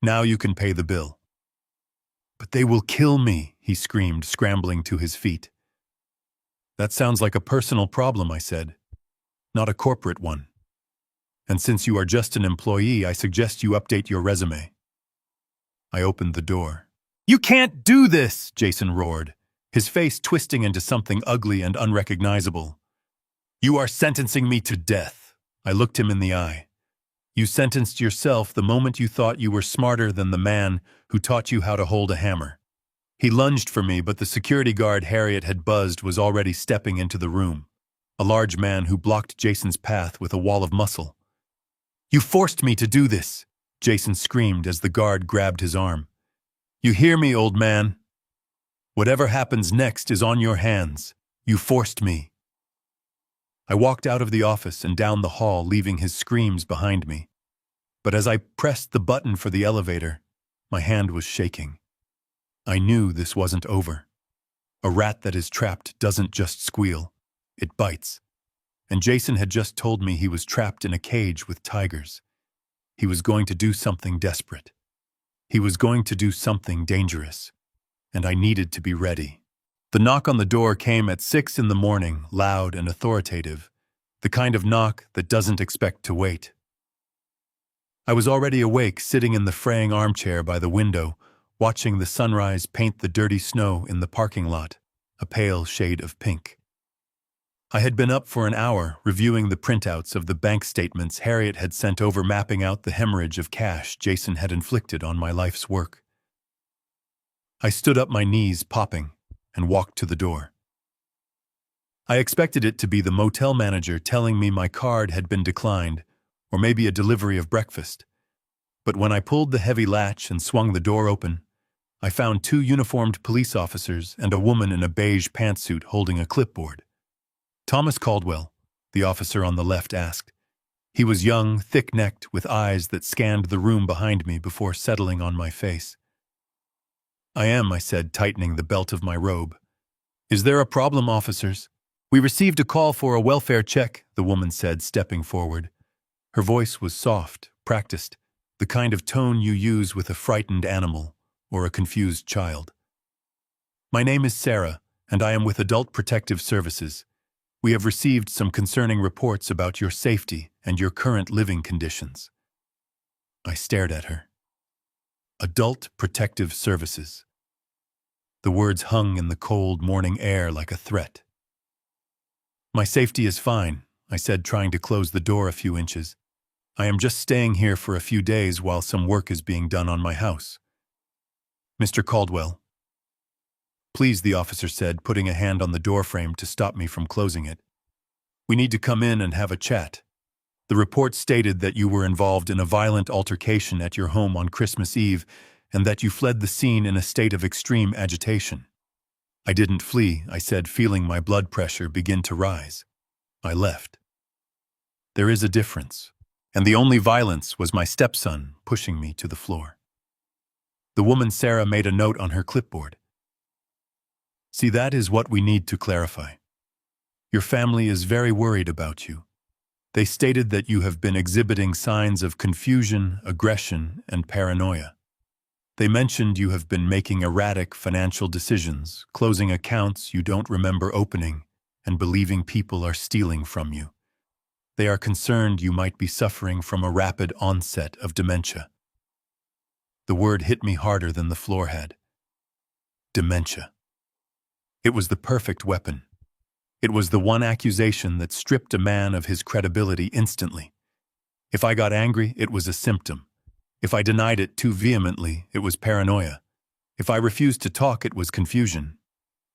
Now you can pay the bill." "But they will kill me," he screamed, scrambling to his feet. "That sounds like a personal problem," I said, "not a corporate one. And since you are just an employee, I suggest you update your resume." I opened the door. "You can't do this!" Jason roared, his face twisting into something ugly and unrecognizable. "You are sentencing me to death." I looked him in the eye. "You sentenced yourself the moment you thought you were smarter than the man who taught you how to hold a hammer." He lunged for me, but the security guard Harriet had buzzed was already stepping into the room, a large man who blocked Jason's path with a wall of muscle. "You forced me to do this," Jason screamed as the guard grabbed his arm. "You hear me, old man? Whatever happens next is on your hands. You forced me." I walked out of the office and down the hall, leaving his screams behind me. But as I pressed the button for the elevator, my hand was shaking. I knew this wasn't over. A rat that is trapped doesn't just squeal, it bites. And Jason had just told me he was trapped in a cage with tigers. He was going to do something desperate. He was going to do something dangerous. And I needed to be ready. The knock on the door came at 6 in the morning, loud and authoritative, the kind of knock that doesn't expect to wait. I was already awake, sitting in the fraying armchair by the window, watching the sunrise paint the dirty snow in the parking lot, a pale shade of pink. I had been up for an hour, reviewing the printouts of the bank statements Harriet had sent over, mapping out the hemorrhage of cash Jason had inflicted on my life's work. I stood up, my knees popping, and walked to the door. I expected it to be the motel manager telling me my card had been declined, or maybe a delivery of breakfast. But when I pulled the heavy latch and swung the door open, I found 2 uniformed police officers and a woman in a beige pantsuit holding a clipboard. "Thomas Caldwell," the officer on the left asked. He was young, thick-necked, with eyes that scanned the room behind me before settling on my face. "I am," I said, tightening the belt of my robe. "Is there a problem, officers?" "We received a call for a welfare check," the woman said, stepping forward. Her voice was soft, practiced, the kind of tone you use with a frightened animal or a confused child. "My name is Sarah, and I am with Adult Protective Services. We have received some concerning reports about your safety and your current living conditions." I stared at her. Adult Protective Services. The words hung in the cold morning air like a threat. "My safety is fine," I said, trying to close the door a few inches. "I am just staying here for a few days while some work is being done on my house." "Mr. Caldwell." "Please," the officer said, putting a hand on the doorframe to stop me from closing it. We need to come in and have a chat. The report stated that you were involved in a violent altercation at your home on Christmas Eve and that you fled the scene in a state of extreme agitation. I didn't flee, I said, feeling my blood pressure begin to rise. I left. There is a difference, and the only violence was my stepson pushing me to the floor. The woman Sarah made a note on her clipboard. See, that is what we need to clarify. Your family is very worried about you. They stated that you have been exhibiting signs of confusion, aggression, and paranoia. They mentioned you have been making erratic financial decisions, closing accounts you don't remember opening, and believing people are stealing from you. They are concerned you might be suffering from a rapid onset of dementia. The word hit me harder than the floor had. Dementia. It was the perfect weapon. It was the one accusation that stripped a man of his credibility instantly. If I got angry, it was a symptom. If I denied it too vehemently, it was paranoia. If I refused to talk, it was confusion.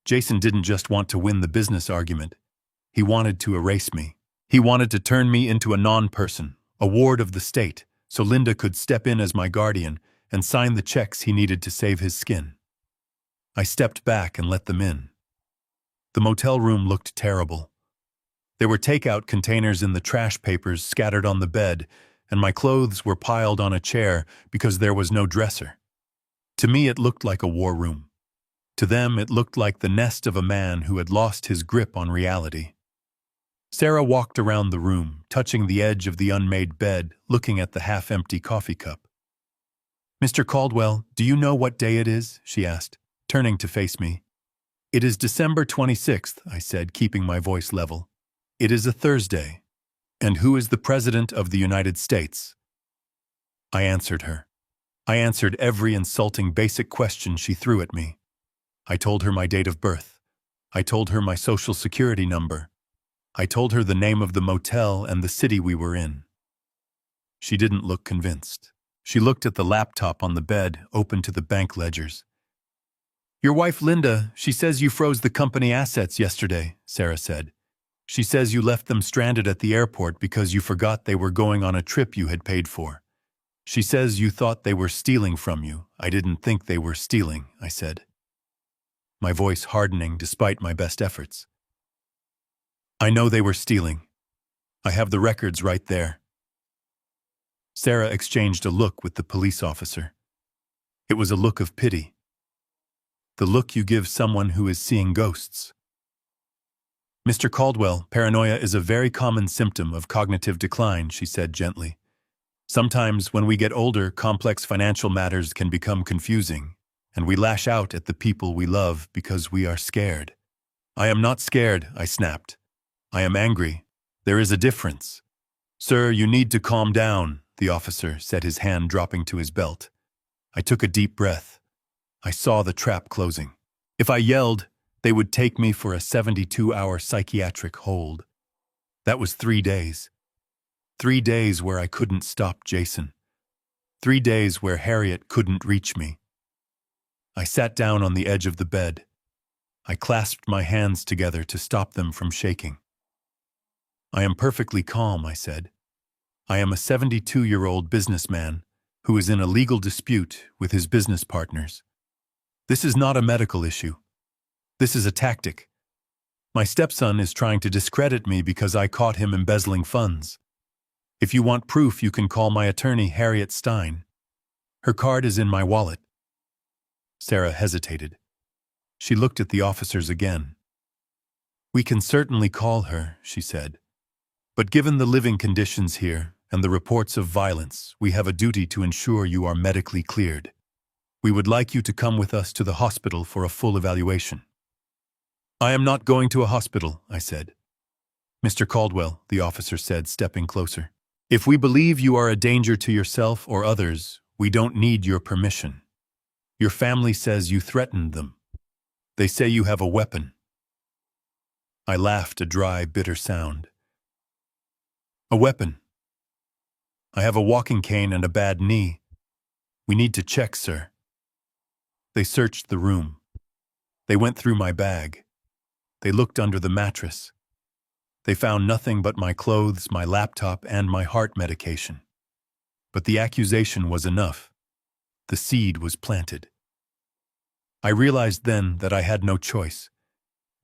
Jason didn't just want to win the business argument. He wanted to erase me. He wanted to turn me into a non-person, a ward of the state, so Linda could step in as my guardian and sign the checks he needed to save his skin. I stepped back and let them in. The motel room looked terrible. There were takeout containers in the trash papers scattered on the bed, and my clothes were piled on a chair because there was no dresser. To me, it looked like a war room. To them, it looked like the nest of a man who had lost his grip on reality. Sarah walked around the room, touching the edge of the unmade bed, looking at the half-empty coffee cup. "Mr. Caldwell, do you know what day it is?" she asked, turning to face me. "It is December 26th, I said, keeping my voice level. "It is a Thursday. And who is the President of the United States?" I answered her. I answered every insulting basic question she threw at me. I told her my date of birth. I told her my social security number. I told her the name of the motel and the city we were in. She didn't look convinced. She looked at the laptop on the bed, open to the bank ledgers. "Your wife, Linda, she says you froze the company assets yesterday," Sarah said. "She says you left them stranded at the airport because you forgot they were going on a trip you had paid for. She says you thought they were stealing from you. I didn't think they were stealing," I said, my voice hardening despite my best efforts. "I know they were stealing. I have the records right there." Sarah exchanged a look with the police officer. It was a look of pity. The look you give someone who is seeing ghosts. "Mr. Caldwell, paranoia is a very common symptom of cognitive decline," she said gently. "Sometimes when we get older, complex financial matters can become confusing, and we lash out at the people we love because we are scared." "I am not scared," I snapped. "I am angry. There is a difference." "Sir, you need to calm down," the officer said, his hand dropping to his belt. I took a deep breath. I saw the trap closing. If I yelled, they would take me for a 72-hour psychiatric hold. That was 3 days. 3 days where I couldn't stop Jason. 3 days where Harriet couldn't reach me. I sat down on the edge of the bed. I clasped my hands together to stop them from shaking. "I am perfectly calm," I said. "I am a 72-year-old businessman who is in a legal dispute with his business partners. This is not a medical issue. This is a tactic. My stepson is trying to discredit me because I caught him embezzling funds. If you want proof, you can call my attorney, Harriet Stein. Her card is in my wallet." Sarah hesitated. She looked at the officers again. "We can certainly call her," she said. "But given the living conditions here and the reports of violence, we have a duty to ensure you are medically cleared. We would like you to come with us to the hospital for a full evaluation." "I am not going to a hospital," I said. "Mr. Caldwell," the officer said, stepping closer, "if we believe you are a danger to yourself or others, we don't need your permission. Your family says you threatened them. They say you have a weapon." I laughed, a dry, bitter sound. "A weapon? I have a walking cane and a bad knee. We need to check, sir." They searched the room. They went through my bag. They looked under the mattress. They found nothing but my clothes, my laptop, and my heart medication. But the accusation was enough. The seed was planted. I realized then that I had no choice.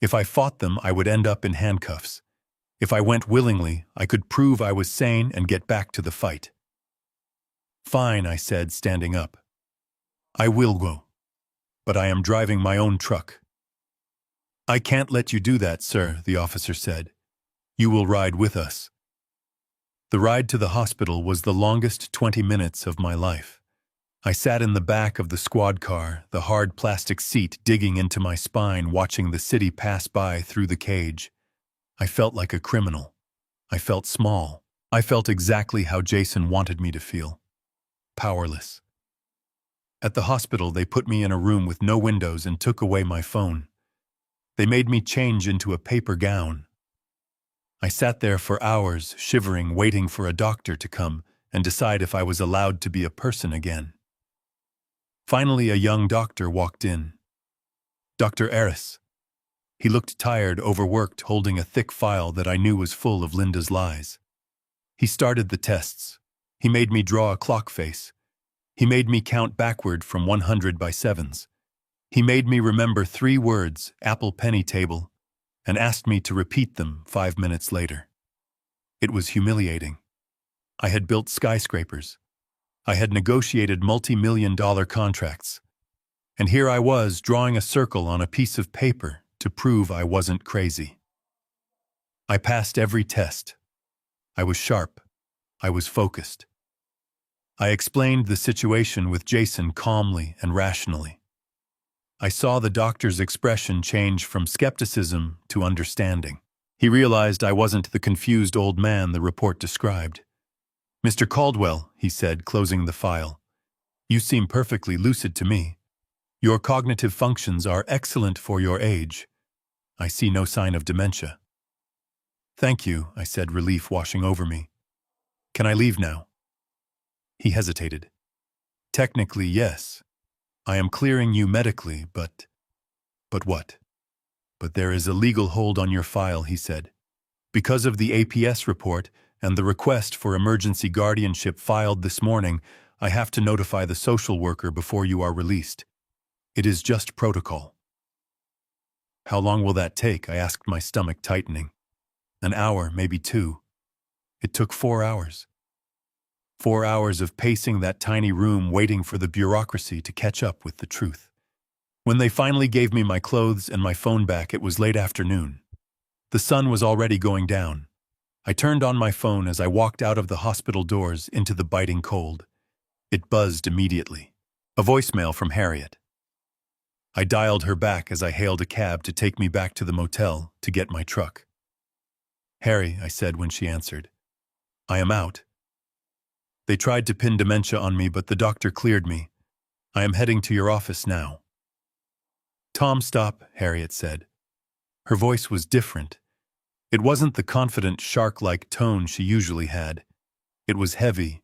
If I fought them, I would end up in handcuffs. If I went willingly, I could prove I was sane and get back to the fight. Fine, I said, standing up. I will go. But I am driving my own truck. I can't let you do that, sir, the officer said. You will ride with us. The ride to the hospital was the longest 20 minutes of my life. I sat in the back of the squad car, the hard plastic seat digging into my spine, watching the city pass by through the cage. I felt like a criminal. I felt small. I felt exactly how Jason wanted me to feel. Powerless. At the hospital, they put me in a room with no windows and took away my phone. They made me change into a paper gown. I sat there for hours, shivering, waiting for a doctor to come and decide if I was allowed to be a person again. Finally, a young doctor walked in. Dr. Eris. He looked tired, overworked, holding a thick file that I knew was full of Linda's lies. He started the tests. He made me draw a clock face. He made me count backward from 100 by sevens. He made me remember 3 words, apple penny table, and asked me to repeat them 5 minutes later. It was humiliating. I had built skyscrapers. I had negotiated multi-million-dollar contracts. And here I was, drawing a circle on a piece of paper to prove I wasn't crazy. I passed every test. I was sharp. I was focused. I explained the situation with Jason calmly and rationally. I saw the doctor's expression change from skepticism to understanding. He realized I wasn't the confused old man the report described. Mr. Caldwell, he said, closing the file, you seem perfectly lucid to me. Your cognitive functions are excellent for your age. I see no sign of dementia. Thank you, I said, relief washing over me. Can I leave now? He hesitated. Technically, yes. I am clearing you medically, but what? But there is a legal hold on your file, he said. Because of the APS report and the request for emergency guardianship filed this morning, I have to notify the social worker before you are released. It is just protocol. How long will that take? I asked, my stomach tightening. An hour, maybe 2. It took 4 hours. 4 hours of pacing that tiny room, waiting for the bureaucracy to catch up with the truth. When they finally gave me my clothes and my phone back, it was late afternoon. The sun was already going down. I turned on my phone as I walked out of the hospital doors into the biting cold. It buzzed immediately. A voicemail from Harriet. I dialed her back as I hailed a cab to take me back to the motel to get my truck. Harry, I said when she answered. I am out. They tried to pin dementia on me, but the doctor cleared me. I am heading to your office now. Tom, stop, Harriet said. Her voice was different. It wasn't the confident, shark-like tone she usually had. It was heavy,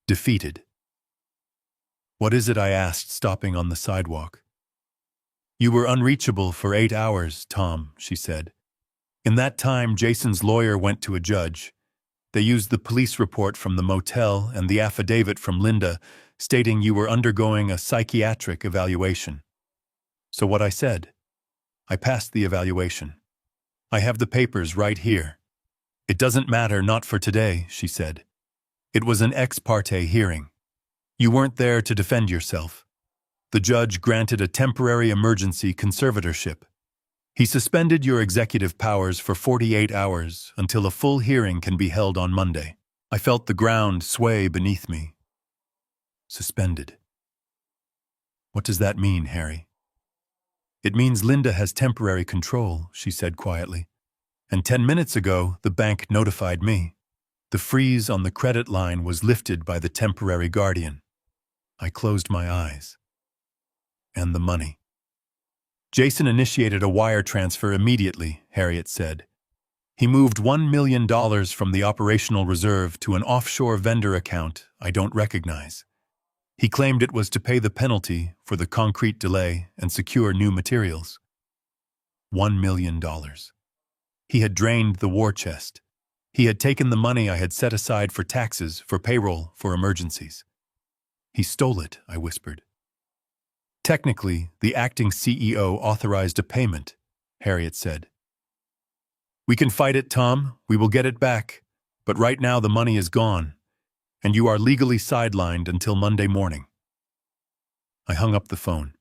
defeated. What is it? I asked, stopping on the sidewalk. You were unreachable for 8 hours, Tom, she said. In that time, Jason's lawyer went to a judge. They used the police report from the motel and the affidavit from Linda stating you were undergoing a psychiatric evaluation. So what I said? I passed the evaluation. I have the papers right here. It doesn't matter, not for today, she said. It was an ex parte hearing. You weren't there to defend yourself. The judge granted a temporary emergency conservatorship. He suspended your executive powers for 48 hours until a full hearing can be held on Monday. I felt the ground sway beneath me. Suspended. What does that mean, Harry? It means Linda has temporary control, she said quietly. And 10 minutes ago, the bank notified me. The freeze on the credit line was lifted by the temporary guardian. I closed my eyes. And the money. Jason initiated a wire transfer immediately, Harriet said. He moved $1 million from the operational reserve to an offshore vendor account I don't recognize. He claimed it was to pay the penalty for the concrete delay and secure new materials. $1 million. He had drained the war chest. He had taken the money I had set aside for taxes, for payroll, for emergencies. He stole it, I whispered. Technically, the acting CEO authorized a payment, Harriet said. We can fight it, Tom. We will get it back. But right now the money is gone, and you are legally sidelined until Monday morning. I hung up the phone.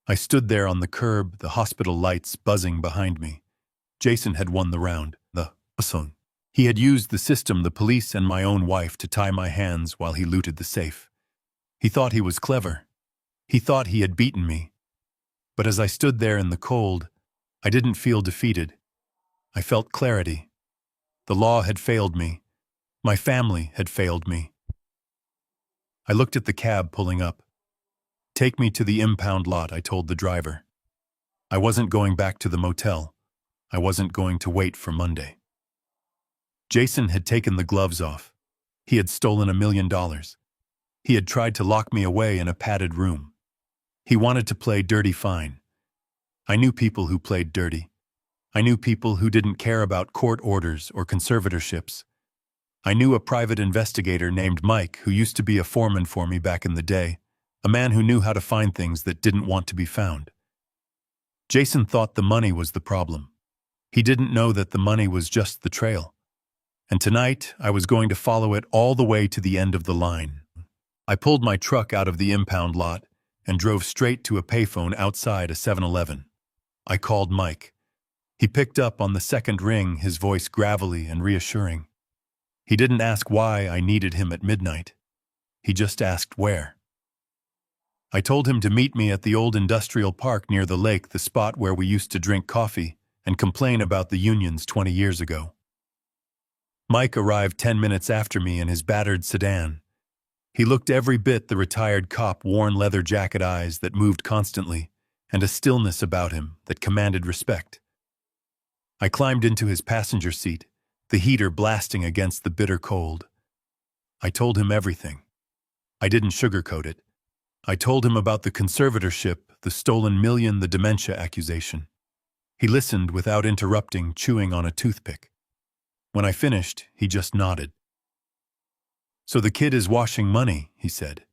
I stood there on the curb, the hospital lights buzzing behind me. Jason had won the round, the son. He had used the system, the police and my own wife, to tie my hands while he looted the safe. He thought he was clever. He thought he had beaten me. But as I stood there in the cold, I didn't feel defeated. I felt clarity. The law had failed me. My family had failed me. I looked at the cab pulling up. Take me to the impound lot, I told the driver. I wasn't going back to the motel. I wasn't going to wait for Monday. Jason had taken the gloves off. He had stolen $1 million. He had tried to lock me away in a padded room. He wanted to play dirty fine. I knew people who played dirty. I knew people who didn't care about court orders or conservatorships. I knew a private investigator named Mike who used to be a foreman for me back in the day, a man who knew how to find things that didn't want to be found. Jason thought the money was the problem. He didn't know that the money was just the trail. And tonight, I was going to follow it all the way to the end of the line. I pulled my truck out of the impound lot and drove straight to a payphone outside a 7-Eleven. I called Mike. He picked up on the second ring, his voice gravelly and reassuring. He didn't ask why I needed him at midnight. He just asked where. I told him to meet me at the old industrial park near the lake, the spot where we used to drink coffee and complain about the unions 20 years ago. Mike arrived 10 minutes after me in his battered sedan. He looked every bit the retired cop, worn leather jacket eyes that moved constantly, and a stillness about him that commanded respect. I climbed into his passenger seat, the heater blasting against the bitter cold. I told him everything. I didn't sugarcoat it. I told him about the conservatorship, the stolen million, the dementia accusation. He listened without interrupting, chewing on a toothpick. When I finished, he just nodded. So the kid is washing money, he said.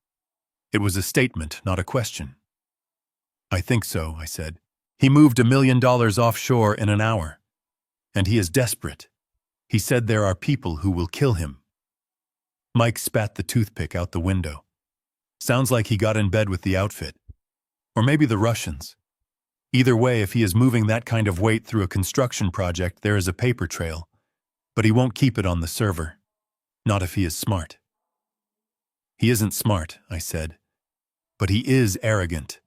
It was a statement, not a question. I think so, I said. He moved $1 million offshore in an hour. And he is desperate. He said there are people who will kill him. Mike spat the toothpick out the window. Sounds like he got in bed with the outfit. Or maybe the Russians. Either way, if he is moving that kind of weight through a construction project, there is a paper trail. But he won't keep it on the server. Not if he is smart. He isn't smart, I said. But he is arrogant.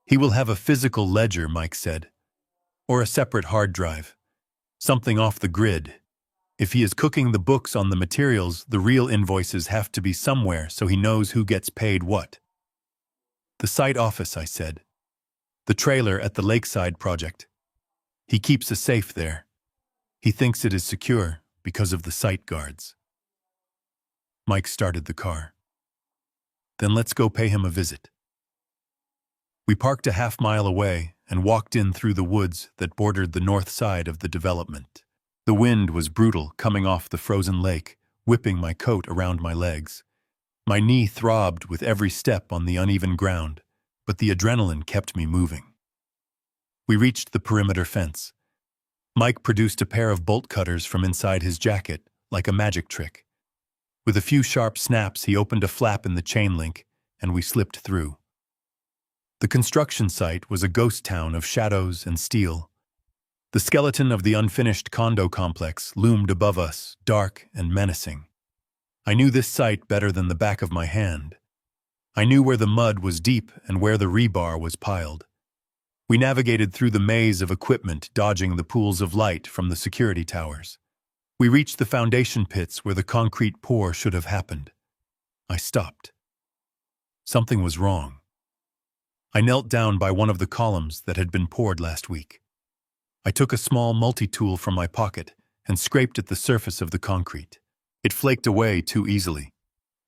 He will have a physical ledger, Mike said. Or a separate hard drive. Something off the grid. If he is cooking the books on the materials, the real invoices have to be somewhere so he knows who gets paid what. The site office, I said. The trailer at the Lakeside project. He keeps a safe there. He thinks it is secure because of the site guards. Mike started the car. Then let's go pay him a visit. We parked a half-mile away and walked in through the woods that bordered the north side of the development. The wind was brutal, coming off the frozen lake, whipping my coat around my legs. My knee throbbed with every step on the uneven ground, but the adrenaline kept me moving. We reached the perimeter fence. Mike produced a pair of bolt cutters from inside his jacket, like a magic trick. With a few sharp snaps, he opened a flap in the chain link, and we slipped through. The construction site was a ghost town of shadows and steel. The skeleton of the unfinished condo complex loomed above us, dark and menacing. I knew this site better than the back of my hand. I knew where the mud was deep and where the rebar was piled. We navigated through the maze of equipment, dodging the pools of light from the security towers. We reached the foundation pits where the concrete pour should have happened. I stopped. Something was wrong. I knelt down by one of the columns that had been poured last week. I took a small multi-tool from my pocket and scraped at the surface of the concrete. It flaked away too easily.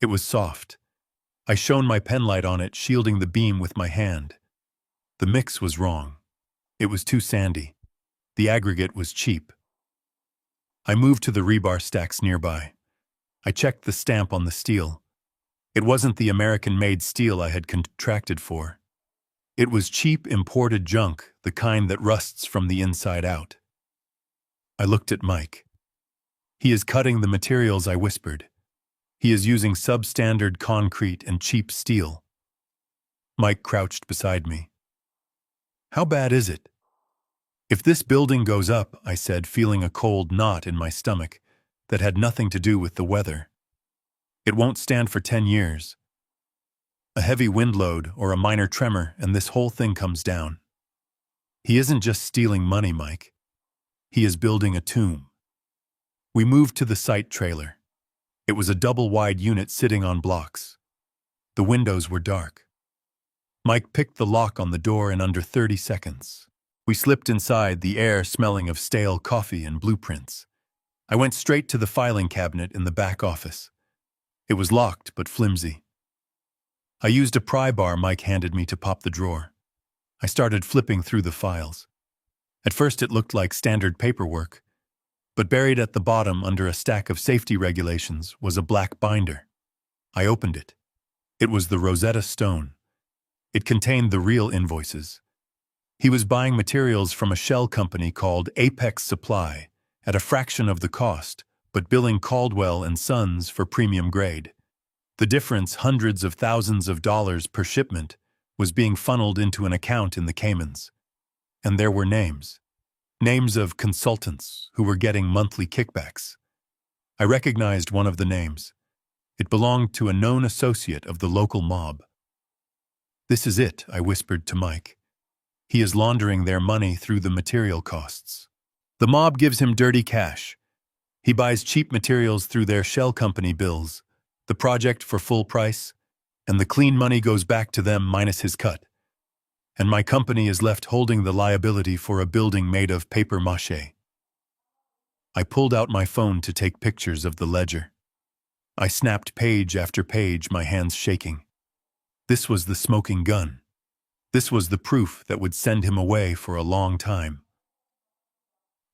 It was soft. I shone my penlight on it, shielding the beam with my hand. The mix was wrong. It was too sandy. The aggregate was cheap. I moved to the rebar stacks nearby. I checked the stamp on the steel. It wasn't the American-made steel I had contracted for. It was cheap imported junk, the kind that rusts from the inside out. I looked at Mike. He is cutting the materials, I whispered. He is using substandard concrete and cheap steel. Mike crouched beside me. How bad is it? If this building goes up, I said, feeling a cold knot in my stomach that had nothing to do with the weather. It won't stand for 10 years. A heavy wind load or a minor tremor and this whole thing comes down. He isn't just stealing money, Mike. He is building a tomb. We moved to the site trailer. It was a double-wide unit sitting on blocks. The windows were dark. Mike picked the lock on the door in under 30 seconds. We slipped inside, the air smelling of stale coffee and blueprints. I went straight to the filing cabinet in the back office. It was locked but flimsy. I used a pry bar Mike handed me to pop the drawer. I started flipping through the files. At first it looked like standard paperwork, but buried at the bottom under a stack of safety regulations was a black binder. I opened it. It was the Rosetta Stone. It contained the real invoices. He was buying materials from a shell company called Apex Supply at a fraction of the cost, but billing Caldwell and Sons for premium grade. The difference, hundreds of thousands of dollars per shipment, was being funneled into an account in the Caymans. And there were names. Names of consultants who were getting monthly kickbacks. I recognized one of the names. It belonged to a known associate of the local mob. This is it, I whispered to Mike. He is laundering their money through the material costs. The mob gives him dirty cash. He buys cheap materials through their shell company bills, the project for full price, and the clean money goes back to them minus his cut. And my company is left holding the liability for a building made of papier-mâché. I pulled out my phone to take pictures of the ledger. I snapped page after page, my hands shaking. This was the smoking gun. This was the proof that would send him away for a long time.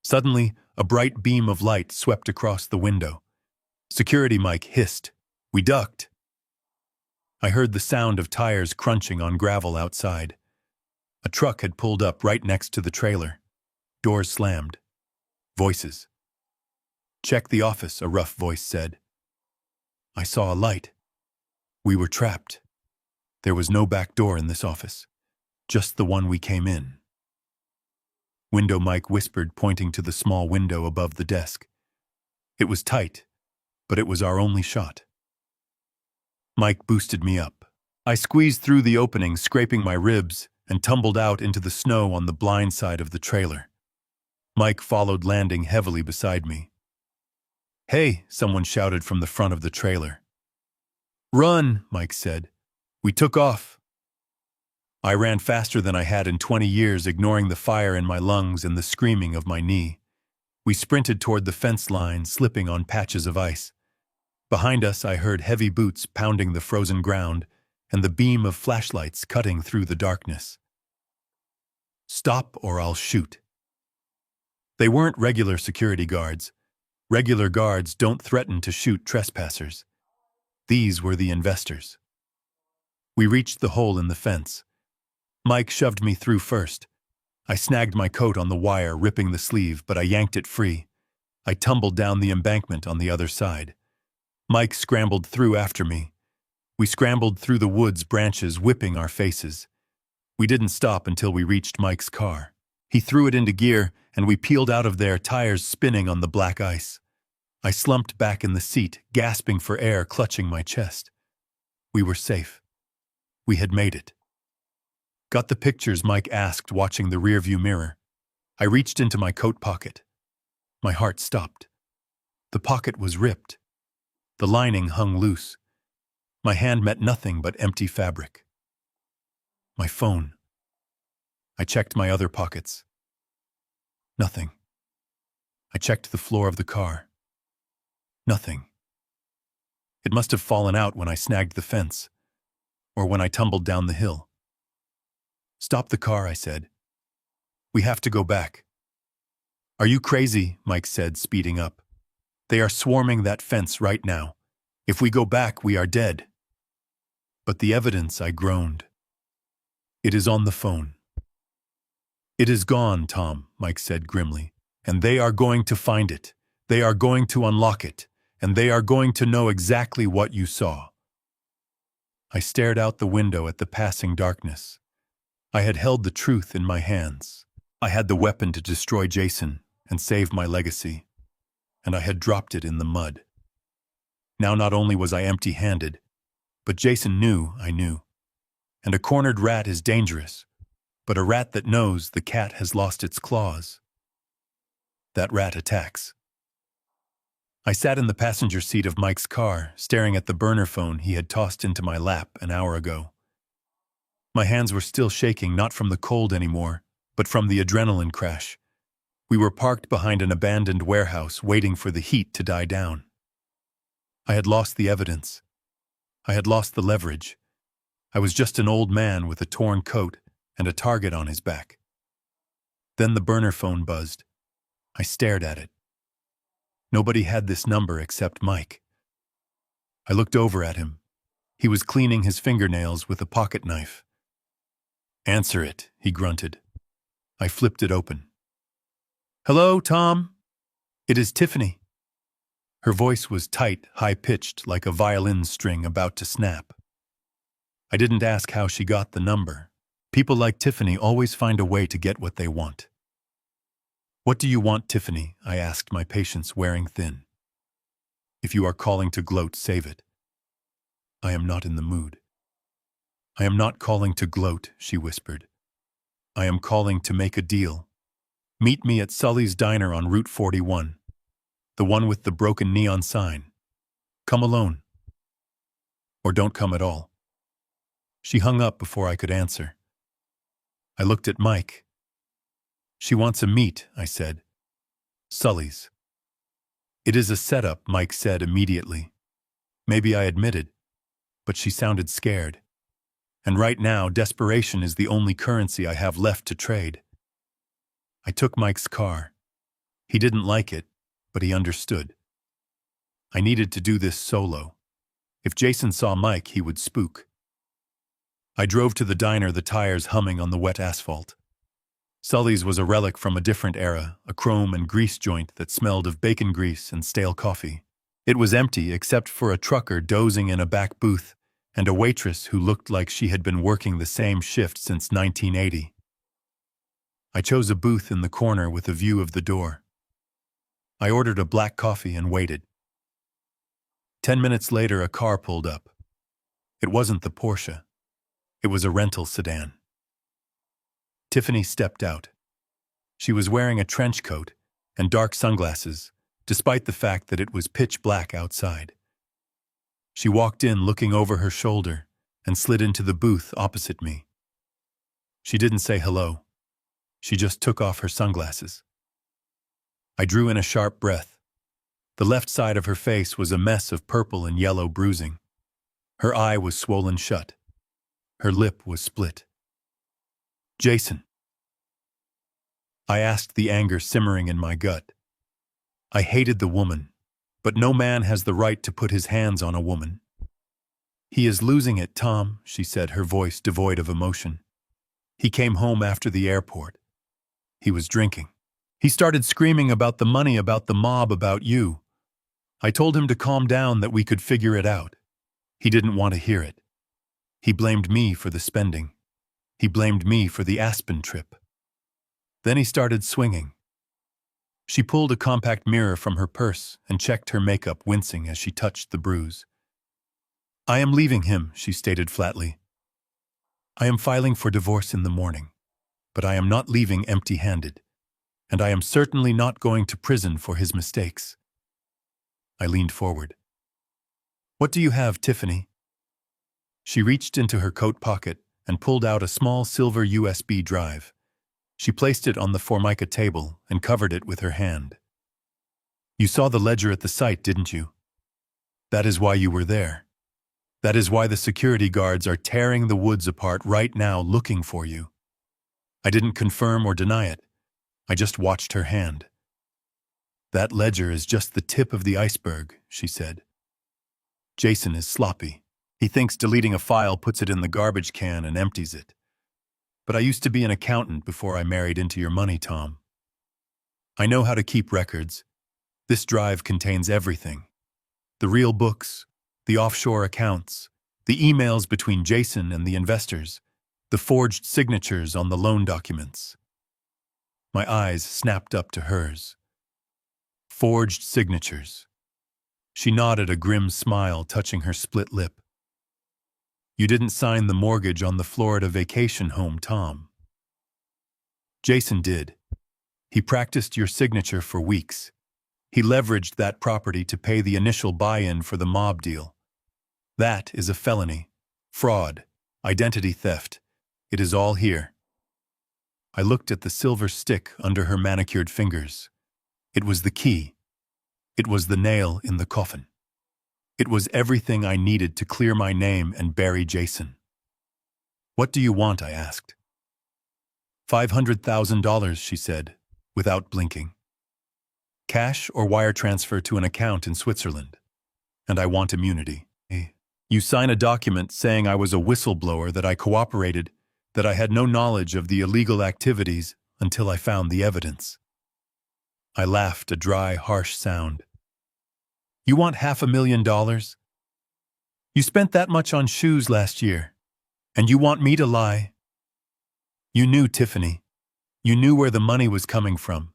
Suddenly, a bright beam of light swept across the window. Security Mike hissed. We ducked. I heard the sound of tires crunching on gravel outside. A truck had pulled up right next to the trailer. Doors slammed. Voices. Check the office, a rough voice said. I saw a light. We were trapped. There was no back door in this office. Just the one we came in. Window, Mike whispered, pointing to the small window above the desk. It was tight, but it was our only shot. Mike boosted me up. I squeezed through the opening, scraping my ribs, and tumbled out into the snow on the blind side of the trailer. Mike followed, landing heavily beside me. Hey, someone shouted from the front of the trailer. Run, Mike said. We took off. I ran faster than I had in 20 years, ignoring the fire in my lungs and the screaming of my knee. We sprinted toward the fence line, slipping on patches of ice. Behind us, I heard heavy boots pounding the frozen ground and the beam of flashlights cutting through the darkness. Stop or I'll shoot. They weren't regular security guards. Regular guards don't threaten to shoot trespassers. These were the investors. We reached the hole in the fence. Mike shoved me through first. I snagged my coat on the wire, ripping the sleeve, but I yanked it free. I tumbled down the embankment on the other side. Mike scrambled through after me. We scrambled through the woods branches, whipping our faces. We didn't stop until we reached Mike's car. He threw it into gear, and we peeled out of there, tires spinning on the black ice. I slumped back in the seat, gasping for air, clutching my chest. We were safe. We had made it. Got the pictures, Mike asked, watching the rearview mirror. I reached into my coat pocket. My heart stopped. The pocket was ripped. The lining hung loose. My hand met nothing but empty fabric. My phone. I checked my other pockets. Nothing. I checked the floor of the car. Nothing. It must have fallen out when I snagged the fence, or when I tumbled down the hill. Stop the car, I said. We have to go back. Are you crazy? Mike said, speeding up. They are swarming that fence right now. If we go back, we are dead. But the evidence, I groaned. It is on the phone. It is gone, Tom, Mike said grimly. And they are going to find it. They are going to unlock it. And they are going to know exactly what you saw. I stared out the window at the passing darkness. I had held the truth in my hands. I had the weapon to destroy Jason and save my legacy. And I had dropped it in the mud. Now not only was I empty-handed, but Jason knew I knew. And a cornered rat is dangerous, but a rat that knows the cat has lost its claws. That rat attacks. I sat in the passenger seat of Mike's car, staring at the burner phone he had tossed into my lap an hour ago. My hands were still shaking, not from the cold anymore, but from the adrenaline crash. We were parked behind an abandoned warehouse, waiting for the heat to die down. I had lost the evidence. I had lost the leverage. I was just an old man with a torn coat and a target on his back. Then the burner phone buzzed. I stared at it. Nobody had this number except Mike. I looked over at him. He was cleaning his fingernails with a pocket knife. Answer it, he grunted. I flipped it open. Hello, Tom. It is Tiffany. Her voice was tight, high-pitched, like a violin string about to snap. I didn't ask how she got the number. People like Tiffany always find a way to get what they want. What do you want, Tiffany? I asked, my patience wearing thin. If you are calling to gloat, save it. I am not in the mood. I am not calling to gloat, she whispered. I am calling to make a deal. Meet me at Sully's Diner on Route 41. The one with the broken neon sign. Come alone. Or don't come at all. She hung up before I could answer. I looked at Mike. She wants a meet, I said. Sully's. It is a setup, Mike said immediately. Maybe I admitted, but she sounded scared. And right now, desperation is the only currency I have left to trade. I took Mike's car. He didn't like it, but he understood. I needed to do this solo. If Jason saw Mike, he would spook. I drove to the diner, the tires humming on the wet asphalt. Sully's was a relic from a different era, a chrome and grease joint that smelled of bacon grease and stale coffee. It was empty except for a trucker dozing in a back booth and a waitress who looked like she had been working the same shift since 1980. I chose a booth in the corner with a view of the door. I ordered a black coffee and waited. 10 minutes later, a car pulled up. It wasn't the Porsche. It was a rental sedan. Tiffany stepped out. She was wearing a trench coat and dark sunglasses, despite the fact that it was pitch black outside. She walked in looking over her shoulder and slid into the booth opposite me. She didn't say hello. She just took off her sunglasses. I drew in a sharp breath. The left side of her face was a mess of purple and yellow bruising. Her eye was swollen shut. Her lip was split. Jason. I asked, the anger simmering in my gut. I hated the woman, but no man has the right to put his hands on a woman. He is losing it, Tom, she said, her voice devoid of emotion. He came home after the airport. He was drinking. He started screaming about the money, about the mob, about you. I told him to calm down, that we could figure it out. He didn't want to hear it. He blamed me for the spending. He blamed me for the Aspen trip. Then he started swinging. She pulled a compact mirror from her purse and checked her makeup, wincing as she touched the bruise. I am leaving him, she stated flatly. I am filing for divorce in the morning, but I am not leaving empty-handed, and I am certainly not going to prison for his mistakes. I leaned forward. What do you have, Tiffany? She reached into her coat pocket and pulled out a small silver USB drive. She placed it on the Formica table and covered it with her hand. You saw the ledger at the site, didn't you? That is why you were there. That is why the security guards are tearing the woods apart right now looking for you. I didn't confirm or deny it. I just watched her hand. That ledger is just the tip of the iceberg, she said. Jason is sloppy. He thinks deleting a file puts it in the garbage can and empties it. But I used to be an accountant before I married into your money, Tom. I know how to keep records. This drive contains everything. The real books, the offshore accounts, the emails between Jason and the investors, the forged signatures on the loan documents. My eyes snapped up to hers. Forged signatures. She nodded, a grim smile touching her split lip. You didn't sign the mortgage on the Florida vacation home, Tom. Jason did. He practiced your signature for weeks. He leveraged that property to pay the initial buy-in for the mob deal. That is a felony. Fraud. Identity theft. It is all here. I looked at the silver stick under her manicured fingers. It was the key. It was the nail in the coffin. It was everything I needed to clear my name and bury Jason. What do you want? I asked. $500,000, she said, without blinking. Cash or wire transfer to an account in Switzerland. And I want immunity. You sign a document saying I was a whistleblower, that I cooperated, that I had no knowledge of the illegal activities until I found the evidence. I laughed, a dry, harsh sound. You want $500,000? You spent that much on shoes last year, and you want me to lie? You knew, Tiffany. You knew where the money was coming from.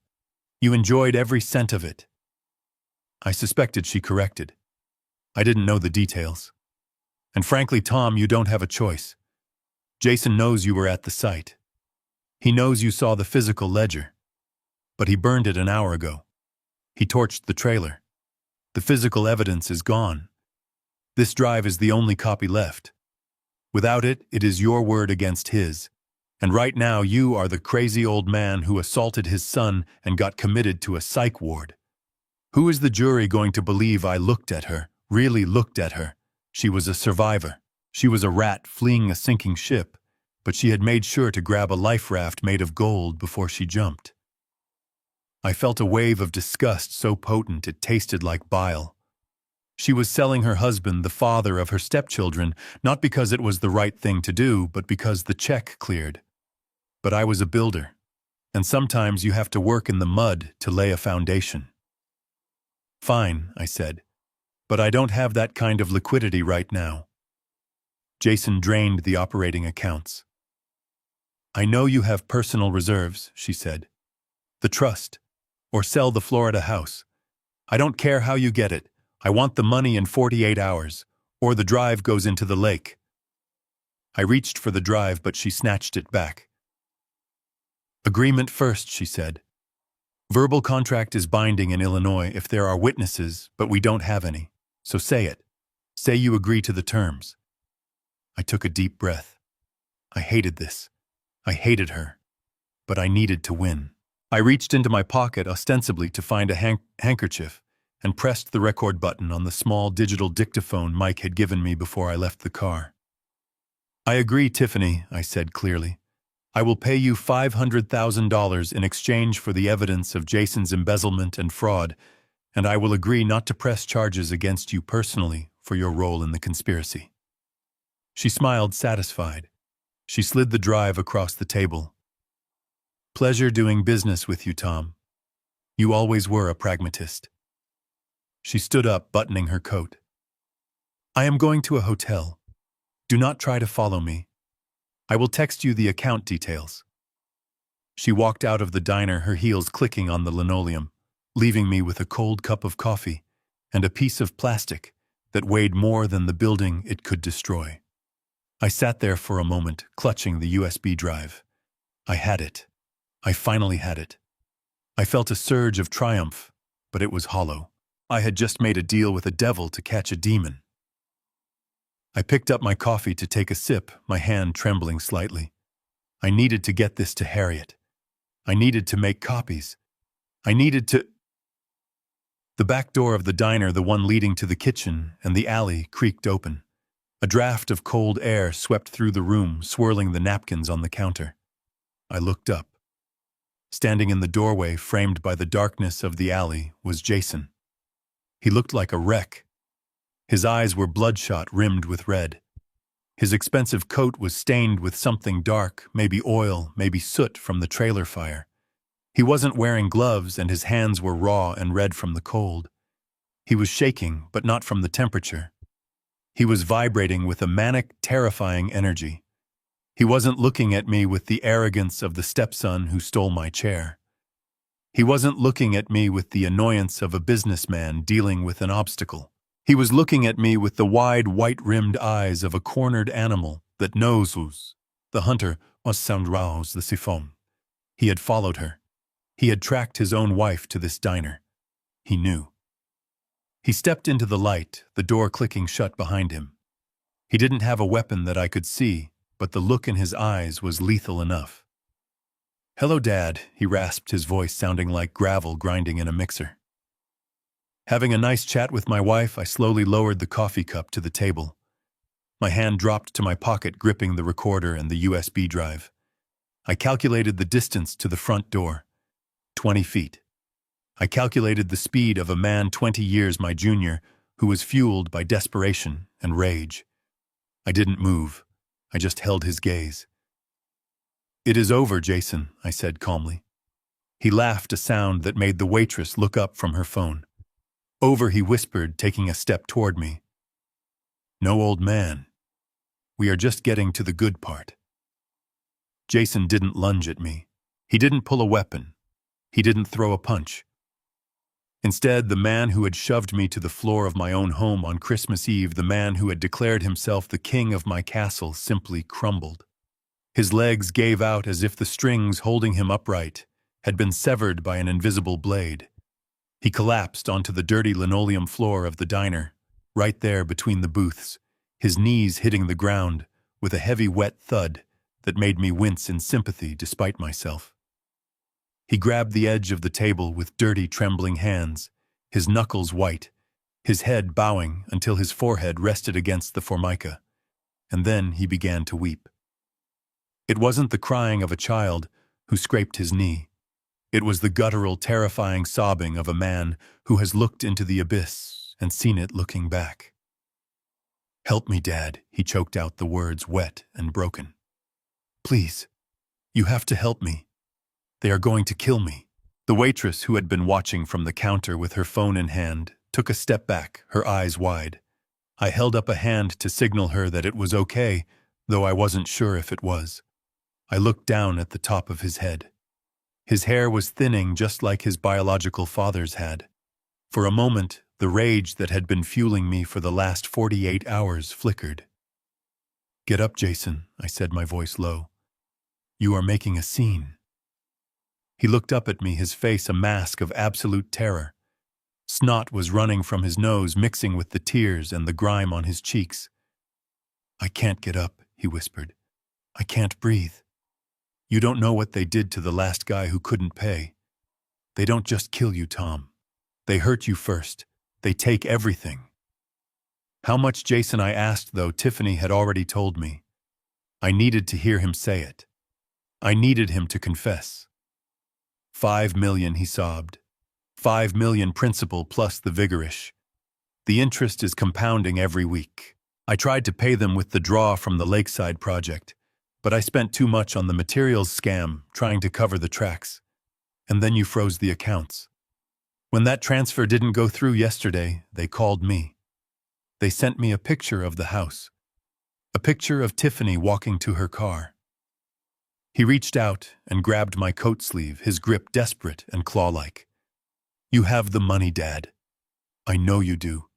You enjoyed every cent of it. I suspected, she corrected. I didn't know the details. And frankly, Tom, you don't have a choice. Jason knows you were at the site. He knows you saw the physical ledger. But he burned it an hour ago. He torched the trailer. The physical evidence is gone. This drive is the only copy left. Without it, it is your word against his. And right now you are the crazy old man who assaulted his son and got committed to a psych ward. Who is the jury going to believe I looked at her, really looked at her? She was a survivor. She was a rat fleeing a sinking ship, but she had made sure to grab a life raft made of gold before she jumped. I felt a wave of disgust so potent it tasted like bile. She was selling her husband, the father of her stepchildren, not because it was the right thing to do, but because the check cleared. But I was a builder, and sometimes you have to work in the mud to lay a foundation. Fine, I said, but I don't have that kind of liquidity right now. Jason drained the operating accounts. I know you have personal reserves, she said. The trust, or sell the Florida house. I don't care how you get it. I want the money in 48 hours, or the drive goes into the lake. I reached for the drive, but she snatched it back. Agreement first, she said. Verbal contract is binding in Illinois if there are witnesses, but we don't have any. So say it. Say you agree to the terms. I took a deep breath. I hated this. I hated her. But I needed to win. I reached into my pocket ostensibly to find a handkerchief and pressed the record button on the small digital dictaphone Mike had given me before I left the car. I agree, Tiffany, I said clearly. I will pay you $500,000 in exchange for the evidence of Jason's embezzlement and fraud, and I will agree not to press charges against you personally for your role in the conspiracy. She smiled, satisfied. She slid the drive across the table. Pleasure doing business with you, Tom. You always were a pragmatist. She stood up, buttoning her coat. I am going to a hotel. Do not try to follow me. I will text you the account details. She walked out of the diner, her heels clicking on the linoleum, leaving me with a cold cup of coffee and a piece of plastic that weighed more than the building it could destroy. I sat there for a moment, clutching the USB drive. I had it. I finally had it. I felt a surge of triumph, but it was hollow. I had just made a deal with a devil to catch a demon. I picked up my coffee to take a sip, my hand trembling slightly. I needed to get this to Harriet. I needed to make copies. I needed to... The back door of the diner, the one leading to the kitchen and the alley, creaked open. A draft of cold air swept through the room, swirling the napkins on the counter. I looked up. Standing in the doorway, framed by the darkness of the alley, was Jason. He looked like a wreck. His eyes were bloodshot, rimmed with red. His expensive coat was stained with something dark, maybe oil, maybe soot from the trailer fire. He wasn't wearing gloves, and his hands were raw and red from the cold. He was shaking, but not from the temperature. He was vibrating with a manic, terrifying energy. He wasn't looking at me with the arrogance of the stepson who stole my chair. He wasn't looking at me with the annoyance of a businessman dealing with an obstacle. He was looking at me with the wide, white-rimmed eyes of a cornered animal that knows who's. The hunter was Sandraus the siphon. He had followed her. He had tracked his own wife to this diner. He knew. He stepped into the light, the door clicking shut behind him. He didn't have a weapon that I could see, but the look in his eyes was lethal enough. "Hello, Dad," he rasped, his voice sounding like gravel grinding in a mixer. Having a nice chat with my wife, I slowly lowered the coffee cup to the table. My hand dropped to my pocket, gripping the recorder and the USB drive. I calculated the distance to the front door. 20 feet. I calculated the speed of a man 20 years my junior who was fueled by desperation and rage. I didn't move. I just held his gaze. "It is over, Jason," I said calmly. He laughed, a sound that made the waitress look up from her phone. "Over," he whispered, taking a step toward me. "No, old man. We are just getting to the good part." Jason didn't lunge at me. He didn't pull a weapon. He didn't throw a punch. Instead, the man who had shoved me to the floor of my own home on Christmas Eve, the man who had declared himself the king of my castle, simply crumbled. His legs gave out as if the strings holding him upright had been severed by an invisible blade. He collapsed onto the dirty linoleum floor of the diner, right there between the booths, his knees hitting the ground with a heavy, wet thud that made me wince in sympathy despite myself. He grabbed the edge of the table with dirty, trembling hands, his knuckles white, his head bowing until his forehead rested against the formica, and then he began to weep. It wasn't the crying of a child who scraped his knee. It was the guttural, terrifying sobbing of a man who has looked into the abyss and seen it looking back. "Help me, Dad," he choked out the words, wet and broken. "Please, you have to help me. They are going to kill me." The waitress, who had been watching from the counter with her phone in hand, took a step back, her eyes wide. I held up a hand to signal her that it was okay, though I wasn't sure if it was. I looked down at the top of his head. His hair was thinning just like his biological father's had. For a moment, the rage that had been fueling me for the last 48 hours flickered. "Get up, Jason," I said, my voice low. "You are making a scene." He looked up at me, his face a mask of absolute terror. Snot was running from his nose, mixing with the tears and the grime on his cheeks. "I can't get up," he whispered. "I can't breathe. You don't know what they did to the last guy who couldn't pay. They don't just kill you, Tom. They hurt you first. They take everything." How much, Jason, I asked, though Tiffany had already told me. I needed to hear him say it. I needed him to confess. 5 million, he sobbed. 5 million principal plus the vigorish. The interest is compounding every week. I tried to pay them with the draw from the Lakeside project, but I spent too much on the materials scam trying to cover the tracks. And then you froze the accounts. When that transfer didn't go through yesterday, they called me. They sent me a picture of the house. A picture of Tiffany walking to her car. He reached out and grabbed my coat sleeve, his grip desperate and claw-like. "You have the money, Dad. I know you do.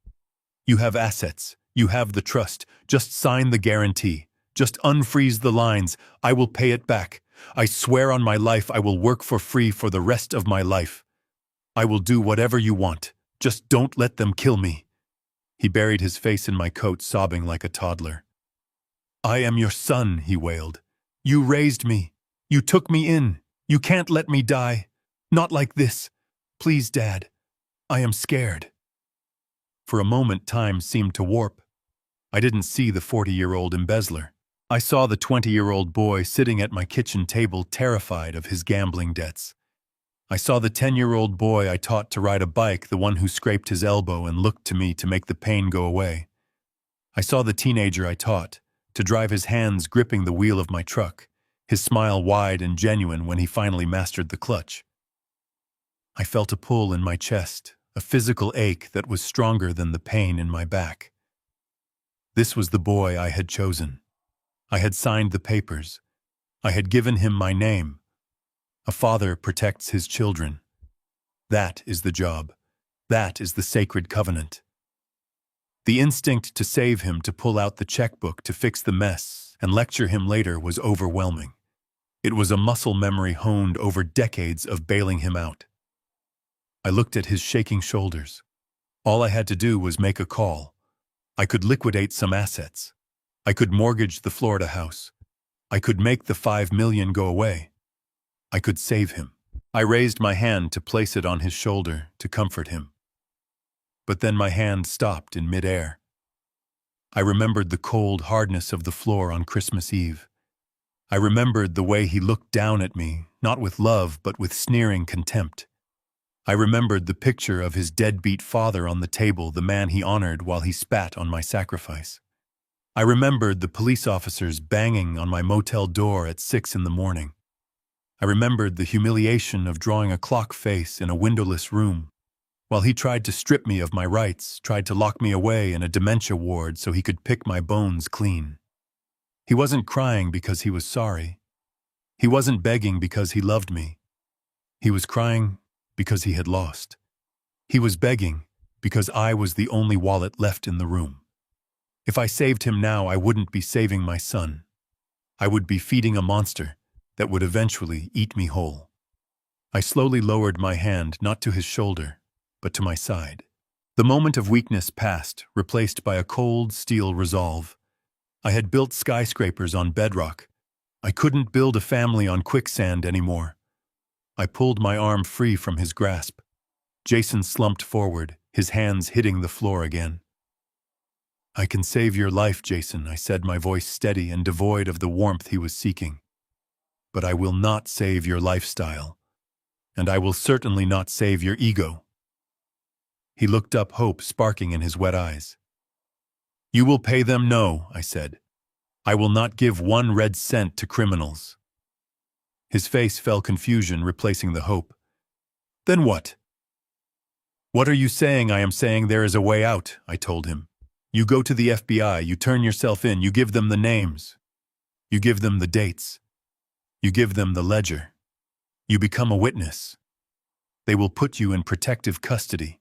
You have assets. You have the trust. Just sign the guarantee. Just unfreeze the lines. I will pay it back. I swear on my life I will work for free for the rest of my life. I will do whatever you want. Just don't let them kill me." He buried his face in my coat, sobbing like a toddler. "I am your son," he wailed. "You raised me. You took me in. You can't let me die. Not like this. Please, Dad. I am scared." For a moment, time seemed to warp. I didn't see the 40-year-old embezzler. I saw the 20-year-old boy sitting at my kitchen table, terrified of his gambling debts. I saw the 10-year-old boy I taught to ride a bike, the one who scraped his elbow and looked to me to make the pain go away. I saw the teenager I taught to drive his hands gripping the wheel of my truck, his smile wide and genuine when he finally mastered the clutch. I felt a pull in my chest, a physical ache that was stronger than the pain in my back. This was the boy I had chosen. I had signed the papers. I had given him my name. A father protects his children. That is the job. That is the sacred covenant. The instinct to save him, to pull out the checkbook, to fix the mess, and lecture him later was overwhelming. It was a muscle memory honed over decades of bailing him out. I looked at his shaking shoulders. All I had to do was make a call. I could liquidate some assets. I could mortgage the Florida house. I could make the $5 million go away. I could save him. I raised my hand to place it on his shoulder to comfort him. But then my hand stopped in midair. I remembered the cold hardness of the floor on Christmas Eve. I remembered the way he looked down at me, not with love, but with sneering contempt. I remembered the picture of his deadbeat father on the table, the man he honored while he spat on my sacrifice. I remembered the police officers banging on my motel door at 6 a.m. I remembered the humiliation of drawing a clock face in a windowless room, while he tried to strip me of my rights, tried to lock me away in a dementia ward so he could pick my bones clean. He wasn't crying because he was sorry. He wasn't begging because he loved me. He was crying because he had lost. He was begging because I was the only wallet left in the room. If I saved him now, I wouldn't be saving my son. I would be feeding a monster that would eventually eat me whole. I slowly lowered my hand, not to his shoulder, but to my side. The moment of weakness passed, replaced by a cold steel resolve. I had built skyscrapers on bedrock. I couldn't build a family on quicksand anymore. I pulled my arm free from his grasp. Jason slumped forward, his hands hitting the floor again. "I can save your life, Jason," I said, my voice steady and devoid of the warmth he was seeking. "But I will not save your lifestyle. And I will certainly not save your ego." He looked up, hope sparking in his wet eyes. "You will pay them?" "No," I said. "I will not give 1 red cent to criminals." His face fell, confusion replacing the hope. "Then what?" "What are you saying?" "I am saying there is a way out," I told him. "You go to the FBI, you turn yourself in, you give them the names. You give them the dates. You give them the ledger. You become a witness. They will put you in protective custody.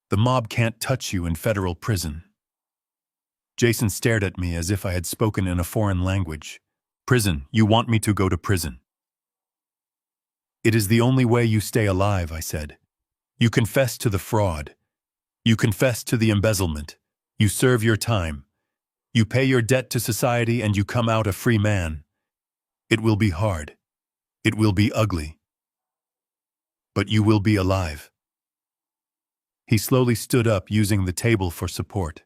The mob can't touch you in federal prison." Jason stared at me as if I had spoken in a foreign language. "Prison? You want me to go to prison?" "It is the only way you stay alive," I said. "You confess to the fraud. You confess to the embezzlement. You serve your time. You pay your debt to society and you come out a free man. It will be hard. It will be ugly. But you will be alive." He slowly stood up, using the table for support.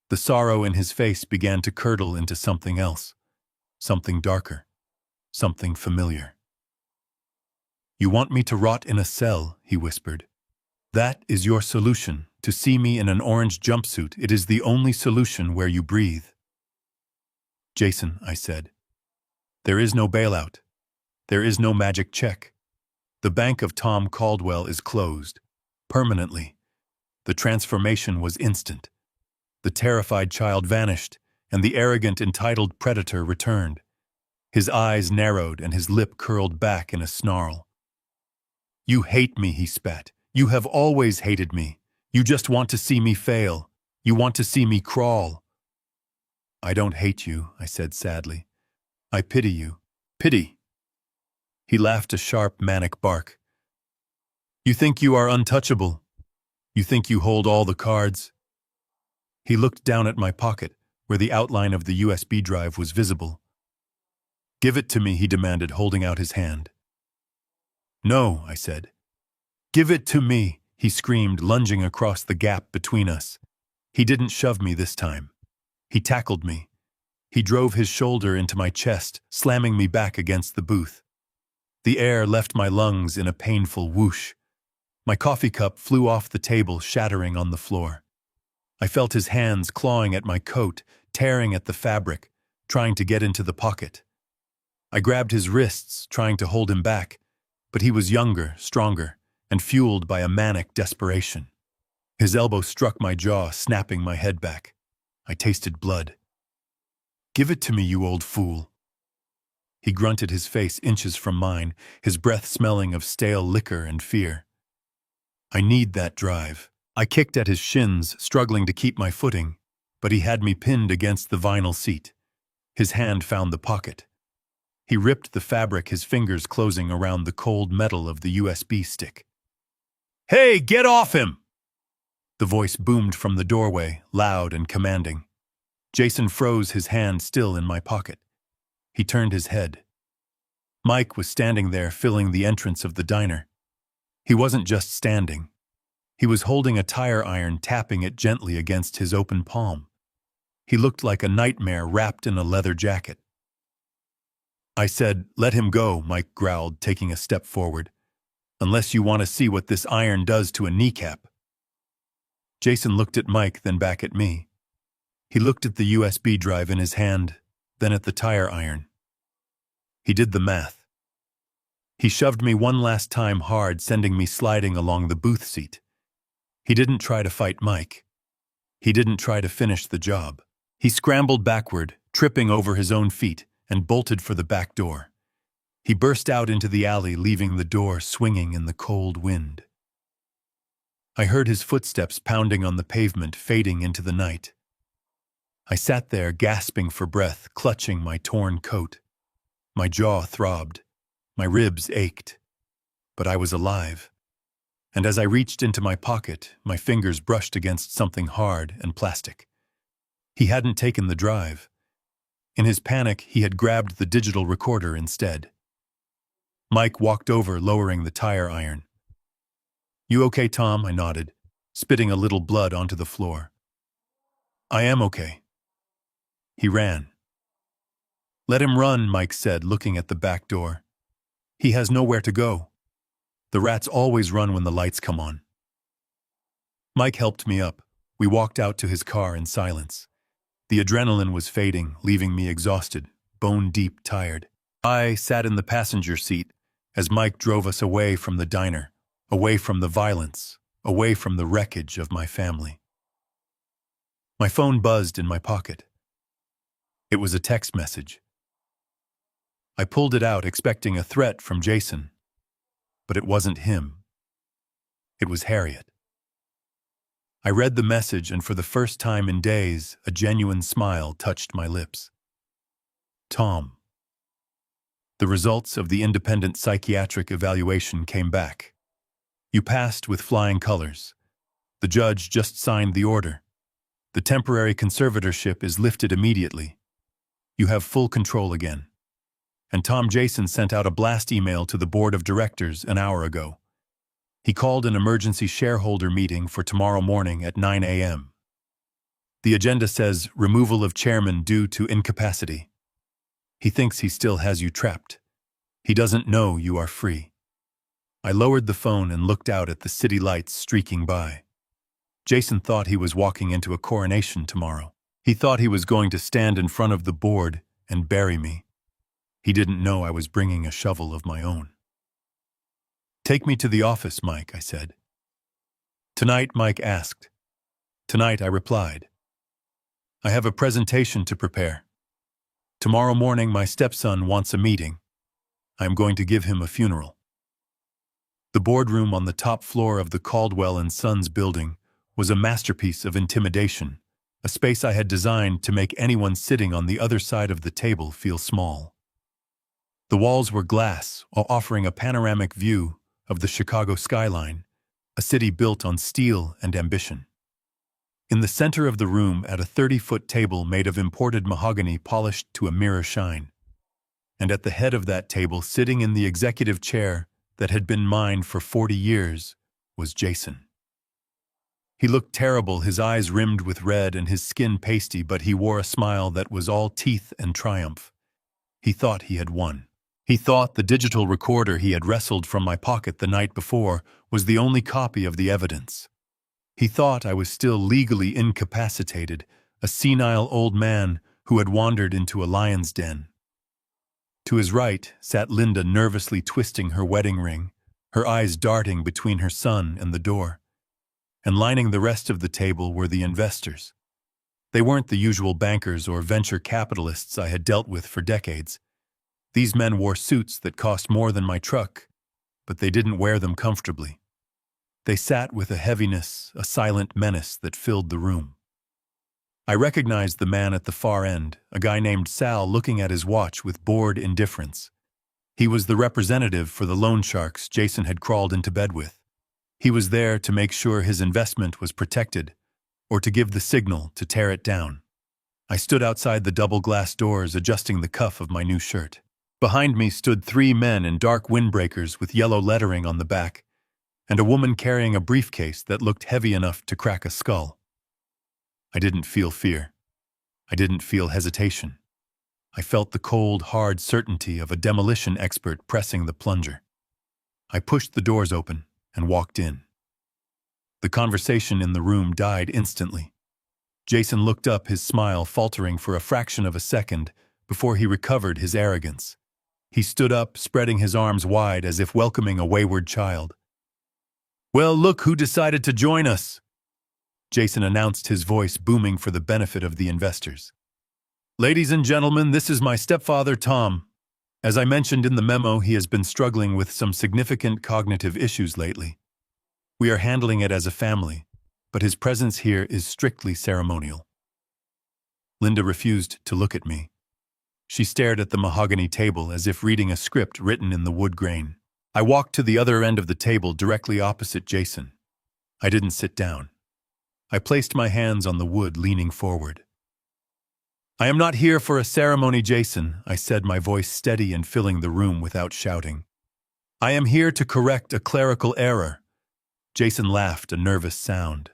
The sorrow in his face began to curdle into something else, something darker, something familiar. "You want me to rot in a cell," he whispered. "That is your solution, to see me in an orange jumpsuit. It is the only solution where you breathe." "Jason," I said, "there is no bailout. There is no magic check. The bank of Tom Caldwell is closed, permanently. The transformation was instant. The terrified child vanished, and the arrogant, entitled predator returned. His eyes narrowed and his lip curled back in a snarl. "You hate me," he spat. "You have always hated me. You just want to see me fail. You want to see me crawl." "I don't hate you," I said sadly. "I pity you. Pity." He laughed a sharp, manic bark. "You think you are untouchable? You think you hold all the cards?" He looked down at my pocket, where the outline of the USB drive was visible. "Give it to me," he demanded, holding out his hand. "No," I said. "Give it to me," he screamed, lunging across the gap between us. He didn't shove me this time. He tackled me. He drove his shoulder into my chest, slamming me back against the booth. The air left my lungs in a painful whoosh. My coffee cup flew off the table, shattering on the floor. I felt his hands clawing at my coat, tearing at the fabric, trying to get into the pocket. I grabbed his wrists, trying to hold him back, but he was younger, stronger, and fueled by a manic desperation. His elbow struck my jaw, snapping my head back. I tasted blood. "Give it to me, you old fool." He grunted, his face inches from mine, his breath smelling of stale liquor and fear. "I need that drive." I kicked at his shins, struggling to keep my footing, but he had me pinned against the vinyl seat. His hand found the pocket. He ripped the fabric, his fingers closing around the cold metal of the USB stick. "Hey, get off him!" The voice boomed from the doorway, loud and commanding. Jason froze, his hand still in my pocket. He turned his head. Mike was standing there, filling the entrance of the diner. He wasn't just standing. He was holding a tire iron, tapping it gently against his open palm. He looked like a nightmare wrapped in a leather jacket. I said, "Let him go," Mike growled, taking a step forward. "Unless you want to see what this iron does to a kneecap." Jason looked at Mike, then back at me. He looked at the USB drive in his hand, then at the tire iron. He did the math. He shoved me one last time hard, sending me sliding along the booth seat. He didn't try to fight Mike. He didn't try to finish the job. He scrambled backward, tripping over his own feet, and bolted for the back door. He burst out into the alley, leaving the door swinging in the cold wind. I heard his footsteps pounding on the pavement, fading into the night. I sat there, gasping for breath, clutching my torn coat. My jaw throbbed. My ribs ached. But I was alive. And as I reached into my pocket, my fingers brushed against something hard and plastic. He hadn't taken the drive. In his panic, he had grabbed the digital recorder instead. Mike walked over, lowering the tire iron. "You okay, Tom?" I nodded, spitting a little blood onto the floor. "I am okay." He ran. "Let him run," Mike said, looking at the back door. "He has nowhere to go. The rats always run when the lights come on." Mike helped me up. We walked out to his car in silence. The adrenaline was fading, leaving me exhausted, bone-deep tired. I sat in the passenger seat as Mike drove us away from the diner, away from the violence, away from the wreckage of my family. My phone buzzed in my pocket. It was a text message. I pulled it out, expecting a threat from Jason. But it wasn't him. It was Harriet. I read the message, and for the first time in days, a genuine smile touched my lips. "Tom." The results of the independent psychiatric evaluation came back. "You passed with flying colors. The judge just signed the order. The temporary conservatorship is lifted immediately. You have full control again." And Tom Jason sent out a blast email to the board of directors an hour ago. He called an emergency shareholder meeting for tomorrow morning at 9 a.m. The agenda says removal of chairman due to incapacity. He thinks he still has you trapped. He doesn't know you are free. I lowered the phone and looked out at the city lights streaking by. Jason thought he was walking into a coronation tomorrow. He thought he was going to stand in front of the board and bury me. He didn't know I was bringing a shovel of my own. "Take me to the office, Mike," I said. "Tonight?" Mike asked. "Tonight," I replied. "I have a presentation to prepare. Tomorrow morning my stepson wants a meeting. I am going to give him a funeral." The boardroom on the top floor of the Caldwell & Sons building was a masterpiece of intimidation, a space I had designed to make anyone sitting on the other side of the table feel small. The walls were glass, offering a panoramic view of the Chicago skyline, a city built on steel and ambition. In the center of the room, at a 30-foot table made of imported mahogany polished to a mirror shine. And at the head of that table, sitting in the executive chair that had been mine for 40 years, was Jason. He looked terrible, his eyes rimmed with red and his skin pasty, but he wore a smile that was all teeth and triumph. He thought he had won. He thought the digital recorder he had wrestled from my pocket the night before was the only copy of the evidence. He thought I was still legally incapacitated, a senile old man who had wandered into a lion's den. To his right sat Linda, nervously twisting her wedding ring, her eyes darting between her son and the door. And lining the rest of the table were the investors. They weren't the usual bankers or venture capitalists I had dealt with for decades. These men wore suits that cost more than my truck, but they didn't wear them comfortably. They sat with a heaviness, a silent menace that filled the room. I recognized the man at the far end, a guy named Sal, looking at his watch with bored indifference. He was the representative for the loan sharks Jason had crawled into bed with. He was there to make sure his investment was protected, or to give the signal to tear it down. I stood outside the double glass doors, adjusting the cuff of my new shirt. Behind me stood 3 men in dark windbreakers with yellow lettering on the back, and a woman carrying a briefcase that looked heavy enough to crack a skull. I didn't feel fear. I didn't feel hesitation. I felt the cold, hard certainty of a demolition expert pressing the plunger. I pushed the doors open and walked in. The conversation in the room died instantly. Jason looked up, his smile faltering for a fraction of a second before he recovered his arrogance. He stood up, spreading his arms wide as if welcoming a wayward child. "Well, look who decided to join us," Jason announced, his voice booming for the benefit of the investors. "Ladies and gentlemen, this is my stepfather, Tom. As I mentioned in the memo, he has been struggling with some significant cognitive issues lately. We are handling it as a family, but his presence here is strictly ceremonial." Linda refused to look at me. She stared at the mahogany table as if reading a script written in the wood grain. I walked to the other end of the table, directly opposite Jason. I didn't sit down. I placed my hands on the wood, leaning forward. "I am not here for a ceremony, Jason," I said, my voice steady and filling the room without shouting. "I am here to correct a clerical error." Jason laughed, a nervous sound.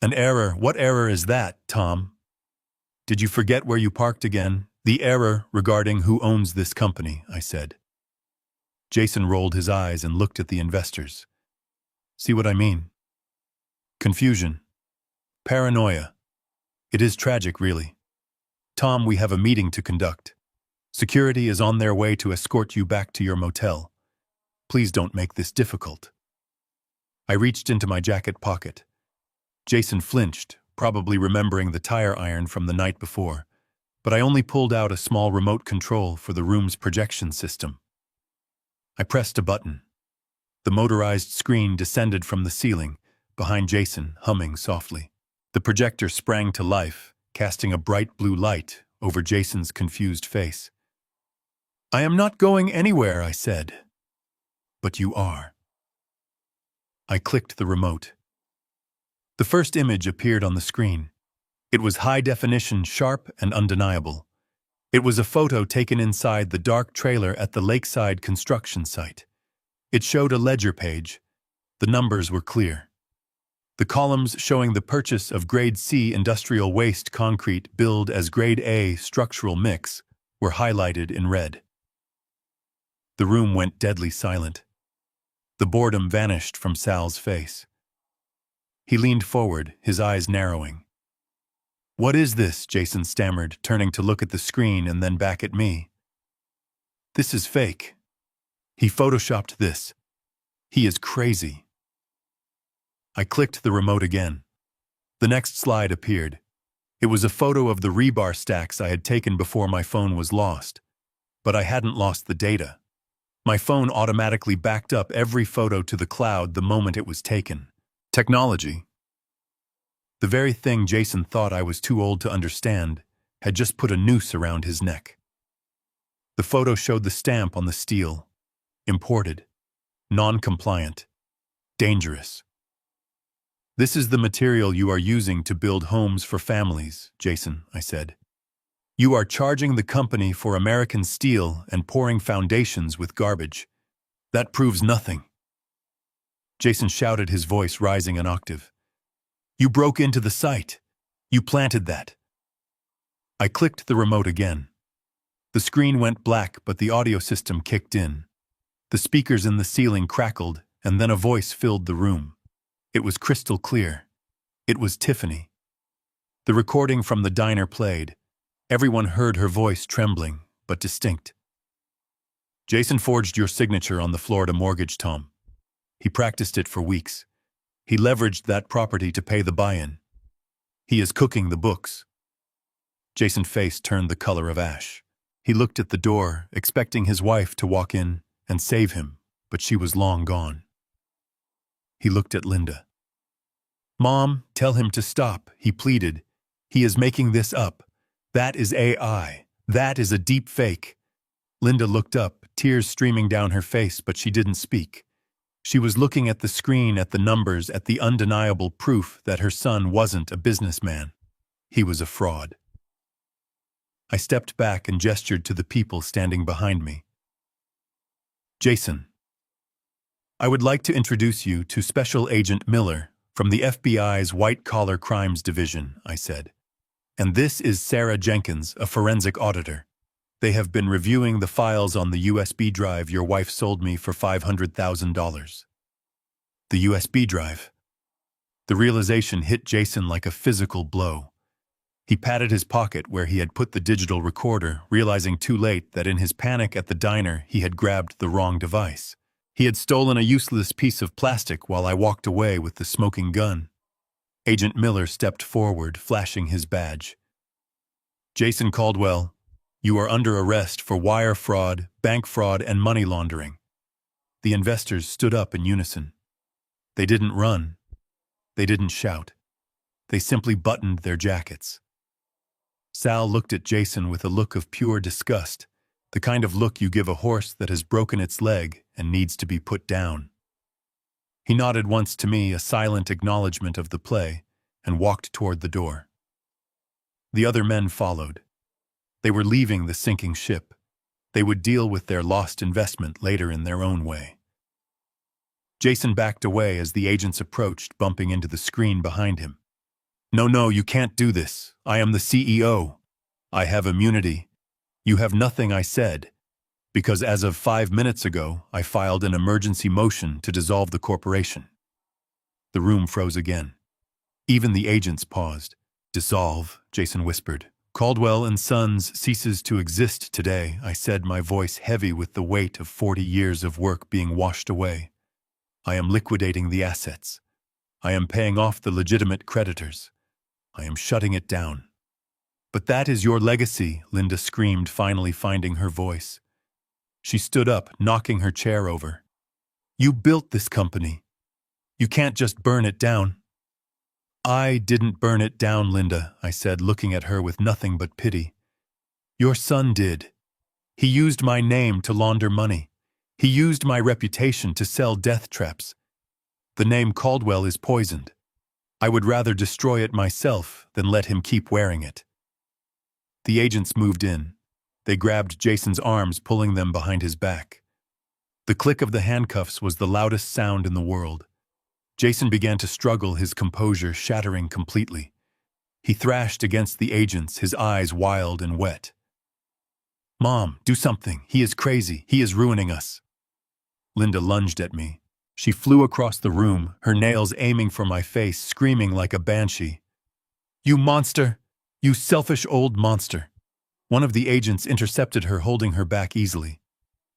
"An error? What error is that, Tom? Did you forget where you parked again?" "The error regarding who owns this company," I said. Jason rolled his eyes and looked at the investors. "See what I mean? Confusion. Paranoia. It is tragic, really. Tom, we have a meeting to conduct. Security is on their way to escort you back to your motel. Please don't make this difficult." I reached into my jacket pocket. Jason flinched, probably remembering the tire iron from the night before, but I only pulled out a small remote control for the room's projection system. I pressed a button. The motorized screen descended from the ceiling, behind Jason, humming softly. The projector sprang to life, casting a bright blue light over Jason's confused face. "I am not going anywhere," I said. "But you are." I clicked the remote. The first image appeared on the screen. It was high definition, sharp and undeniable. It was a photo taken inside the dark trailer at the lakeside construction site. It showed a ledger page. The numbers were clear. The columns showing the purchase of Grade C industrial waste concrete billed as Grade A structural mix were highlighted in red. The room went deadly silent. The boredom vanished from Sal's face. He leaned forward, his eyes narrowing. "What is this?" Jason stammered, turning to look at the screen and then back at me. "This is fake. He photoshopped this. He is crazy." I clicked the remote again. The next slide appeared. It was a photo of the rebar stacks I had taken before my phone was lost. But I hadn't lost the data. My phone automatically backed up every photo to the cloud the moment it was taken. Technology. The very thing Jason thought I was too old to understand had just put a noose around his neck. The photo showed the stamp on the steel. Imported. Non-compliant. Dangerous. "This is the material you are using to build homes for families, Jason," I said. "You are charging the company for American steel and pouring foundations with garbage. That proves nothing." Jason shouted, his voice rising an octave. "You broke into the site. You planted that." I clicked the remote again. The screen went black, but the audio system kicked in. The speakers in the ceiling crackled, and then a voice filled the room. It was crystal clear. It was Tiffany. The recording from the diner played. Everyone heard her voice trembling, but distinct. Jason forged your signature on the Florida mortgage, Tom. He practiced it for weeks. He leveraged that property to pay the buy-in. He is cooking the books. Jason's face turned the color of ash. He looked at the door, expecting his wife to walk in and save him, but she was long gone. He looked at Linda. Mom, tell him to stop, he pleaded. He is making this up. That is AI. That is a deep fake. Linda looked up, tears streaming down her face, but she didn't speak. She was looking at the screen, at the numbers, at the undeniable proof that her son wasn't a businessman. He was a fraud. I stepped back and gestured to the people standing behind me. Jason, I would like to introduce you to Special Agent Miller from the FBI's White-Collar Crimes Division, I said. And this is Sarah Jenkins, a forensic auditor. They have been reviewing the files on the USB drive your wife sold me for $500,000. The USB drive. The realization hit Jason like a physical blow. He patted his pocket where he had put the digital recorder, realizing too late that in his panic at the diner he had grabbed the wrong device. He had stolen a useless piece of plastic while I walked away with the smoking gun. Agent Miller stepped forward, flashing his badge. Jason Caldwell, you are under arrest for wire fraud, bank fraud, and money laundering. The investors stood up in unison. They didn't run. They didn't shout. They simply buttoned their jackets. Sal looked at Jason with a look of pure disgust, the kind of look you give a horse that has broken its leg and needs to be put down. He nodded once to me, a silent acknowledgement of the play, and walked toward the door. The other men followed. They were leaving the sinking ship. They would deal with their lost investment later in their own way. Jason backed away as the agents approached, bumping into the screen behind him. No, you can't do this. I am the CEO. I have immunity. You have nothing, I said, because as of 5 minutes ago, I filed an emergency motion to dissolve the corporation. The room froze again. Even the agents paused. Dissolve, Jason whispered. Caldwell and Sons ceases to exist today, I said, my voice heavy with the weight of 40 years of work being washed away. I am liquidating the assets. I am paying off the legitimate creditors. I am shutting it down. But that is your legacy, Linda screamed, finally finding her voice. She stood up, knocking her chair over. You built this company. You can't just burn it down. I didn't burn it down, Linda, I said, looking at her with nothing but pity. Your son did. He used my name to launder money. He used my reputation to sell death traps. The name Caldwell is poisoned. I would rather destroy it myself than let him keep wearing it. The agents moved in. They grabbed Jason's arms, pulling them behind his back. The click of the handcuffs was the loudest sound in the world. Jason began to struggle, his composure shattering completely. He thrashed against the agents, his eyes wild and wet. Mom, do something. He is crazy. He is ruining us. Linda lunged at me. She flew across the room, her nails aiming for my face, screaming like a banshee. You monster! You selfish old monster! One of the agents intercepted her, holding her back easily.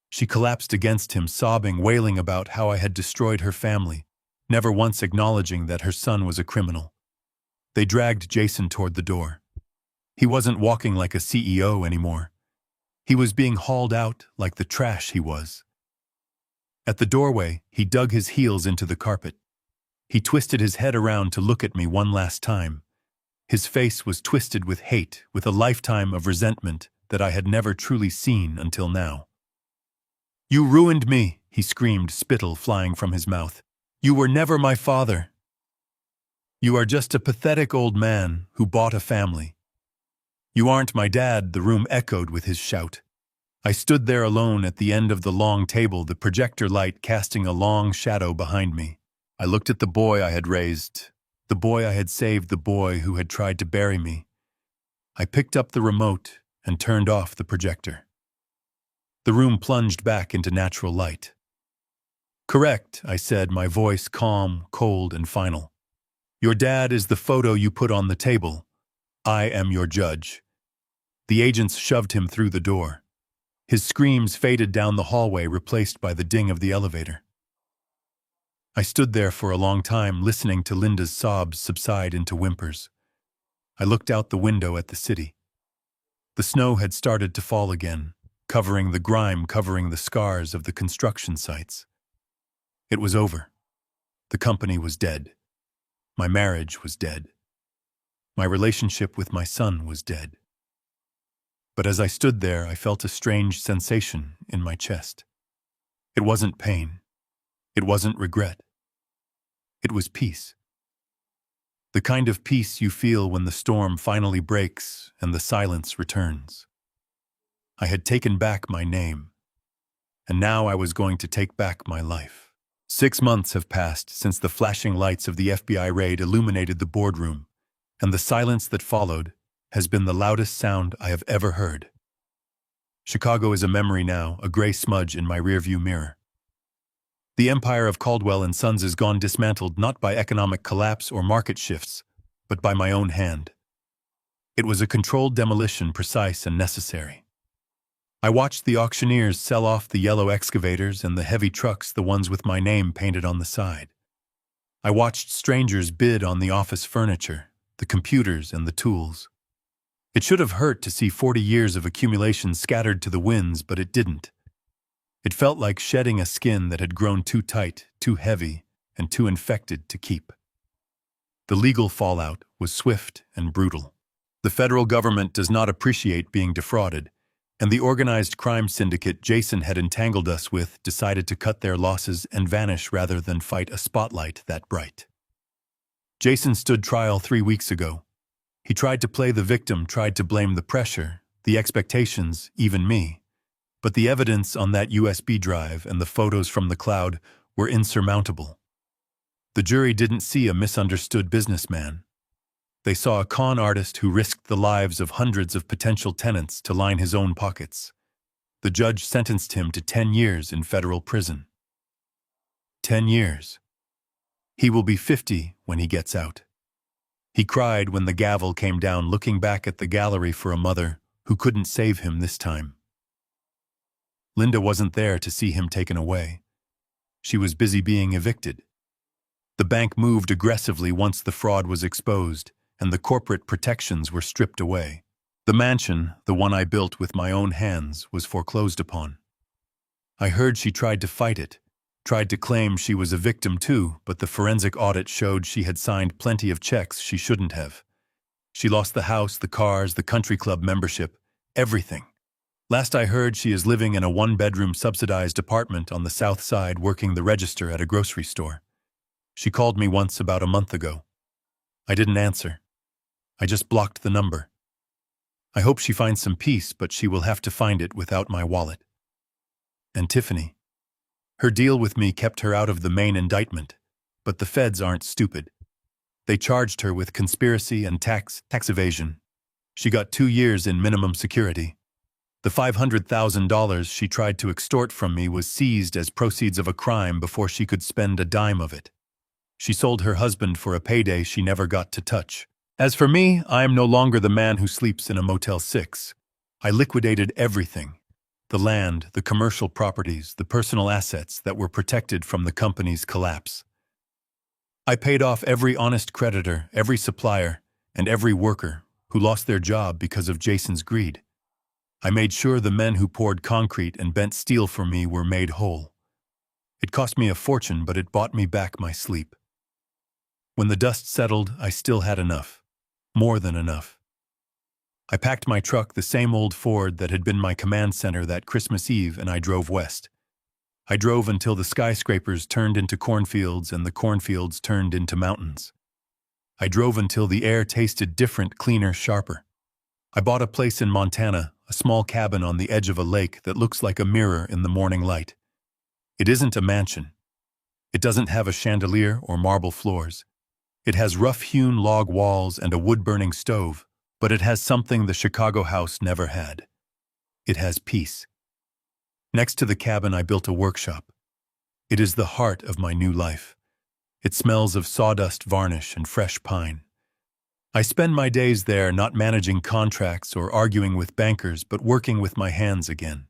She collapsed against him, sobbing, wailing about how I had destroyed her family, never once acknowledging that her son was a criminal. They dragged Jason toward the door. He wasn't walking like a CEO anymore. He was being hauled out like the trash he was. At the doorway, he dug his heels into the carpet. He twisted his head around to look at me one last time. His face was twisted with hate, with a lifetime of resentment that I had never truly seen until now. You ruined me, he screamed, spittle flying from his mouth. You were never my father. You are just a pathetic old man who bought a family. You aren't my dad, the room echoed with his shout. I stood there alone at the end of the long table, the projector light casting a long shadow behind me. I looked at the boy I had raised, the boy I had saved, the boy who had tried to bury me. I picked up the remote and turned off the projector. The room plunged back into natural light. "Correct," I said, my voice calm, cold, and final. "Your dad is the photo you put on the table. I am your judge." The agents shoved him through the door. His screams faded down the hallway, replaced by the ding of the elevator. I stood there for a long time, listening to Linda's sobs subside into whimpers. I looked out the window at the city. The snow had started to fall again, covering the grime, covering the scars of the construction sites. It was over. The company was dead. My marriage was dead. My relationship with my son was dead. But as I stood there, I felt a strange sensation in my chest. It wasn't pain. It wasn't regret. It was peace. The kind of peace you feel when the storm finally breaks and the silence returns. I had taken back my name, and now I was going to take back my life. 6 months have passed since the flashing lights of the FBI raid illuminated the boardroom, and the silence that followed has been the loudest sound I have ever heard. Chicago is a memory now, a gray smudge in my rearview mirror. The empire of Caldwell and Sons is gone, dismantled not by economic collapse or market shifts, but by my own hand. It was a controlled demolition, precise and necessary. I watched the auctioneers sell off the yellow excavators and the heavy trucks, the ones with my name painted on the side. I watched strangers bid on the office furniture, the computers and the tools. It should have hurt to see 40 years of accumulation scattered to the winds, but it didn't. It felt like shedding a skin that had grown too tight, too heavy, and too infected to keep. The legal fallout was swift and brutal. The federal government does not appreciate being defrauded, and the organized crime syndicate Jason had entangled us with decided to cut their losses and vanish rather than fight a spotlight that bright. Jason stood trial 3 weeks ago. He tried to play the victim, tried to blame the pressure, the expectations, even me. But the evidence on that USB drive and the photos from the cloud were insurmountable. The jury didn't see a misunderstood businessman. They saw a con artist who risked the lives of hundreds of potential tenants to line his own pockets. The judge sentenced him to 10 years in federal prison. 10 years. He will be 50 when he gets out. He cried when the gavel came down, looking back at the gallery for a mother who couldn't save him this time. Linda wasn't there to see him taken away. She was busy being evicted. The bank moved aggressively once the fraud was exposed, and the corporate protections were stripped away. The mansion, the one I built with my own hands, was foreclosed upon. I heard she tried to fight it, tried to claim she was a victim too, but the forensic audit showed she had signed plenty of checks she shouldn't have. She lost the house, the cars, the country club membership, everything. Last I heard, she is living in a 1-bedroom subsidized apartment on the south side, working the register at a grocery store. She called me once about a month ago. I didn't answer. I just blocked the number. I hope she finds some peace, but she will have to find it without my wallet. And Tiffany. Her deal with me kept her out of the main indictment, but the feds aren't stupid. They charged her with conspiracy and tax evasion. She got 2 years in minimum security. The $500,000 she tried to extort from me was seized as proceeds of a crime before she could spend a dime of it. She sold her husband for a payday she never got to touch. As for me, I am no longer the man who sleeps in a Motel 6. I liquidated everything. The land, the commercial properties, the personal assets that were protected from the company's collapse. I paid off every honest creditor, every supplier, and every worker who lost their job because of Jason's greed. I made sure the men who poured concrete and bent steel for me were made whole. It cost me a fortune, but it bought me back my sleep. When the dust settled, I still had enough. More than enough. I packed my truck, the same old Ford that had been my command center that Christmas Eve, and I drove west. I drove until the skyscrapers turned into cornfields and the cornfields turned into mountains. I drove until the air tasted different, cleaner, sharper. I bought a place in Montana, a small cabin on the edge of a lake that looks like a mirror in the morning light. It isn't a mansion. It doesn't have a chandelier or marble floors. It has rough-hewn log walls and a wood-burning stove, but it has something the Chicago house never had. It has peace. Next to the cabin, I built a workshop. It is the heart of my new life. It smells of sawdust, varnish, and fresh pine. I spend my days there not managing contracts or arguing with bankers, but working with my hands again.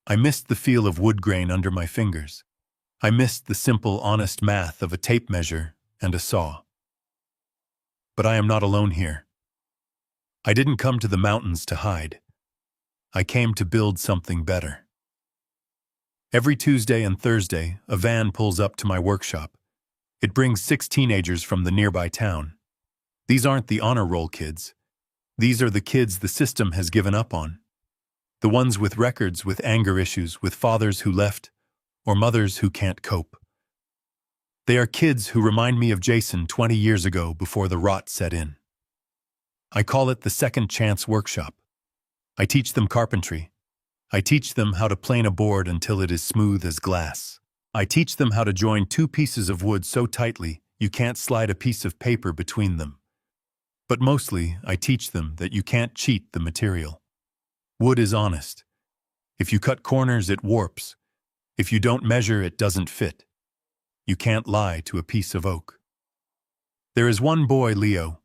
I missed the feel of wood grain under my fingers. I missed the simple, honest math of a tape measure and a saw. But I am not alone here. I didn't come to the mountains to hide. I came to build something better. Every Tuesday and Thursday, a van pulls up to my workshop. It brings 6 teenagers from the nearby town. These aren't the honor roll kids. These are the kids the system has given up on. The ones with records, with anger issues, with fathers who left, or mothers who can't cope. They are kids who remind me of Jason 20 years ago before the rot set in. I call it the Second Chance Workshop. I teach them carpentry. I teach them how to plane a board until it is smooth as glass. I teach them how to join 2 pieces of wood so tightly you can't slide a piece of paper between them. But mostly, I teach them that you can't cheat the material. Wood is honest. If you cut corners, it warps. If you don't measure, it doesn't fit. You can't lie to a piece of oak. There is one boy, Leo.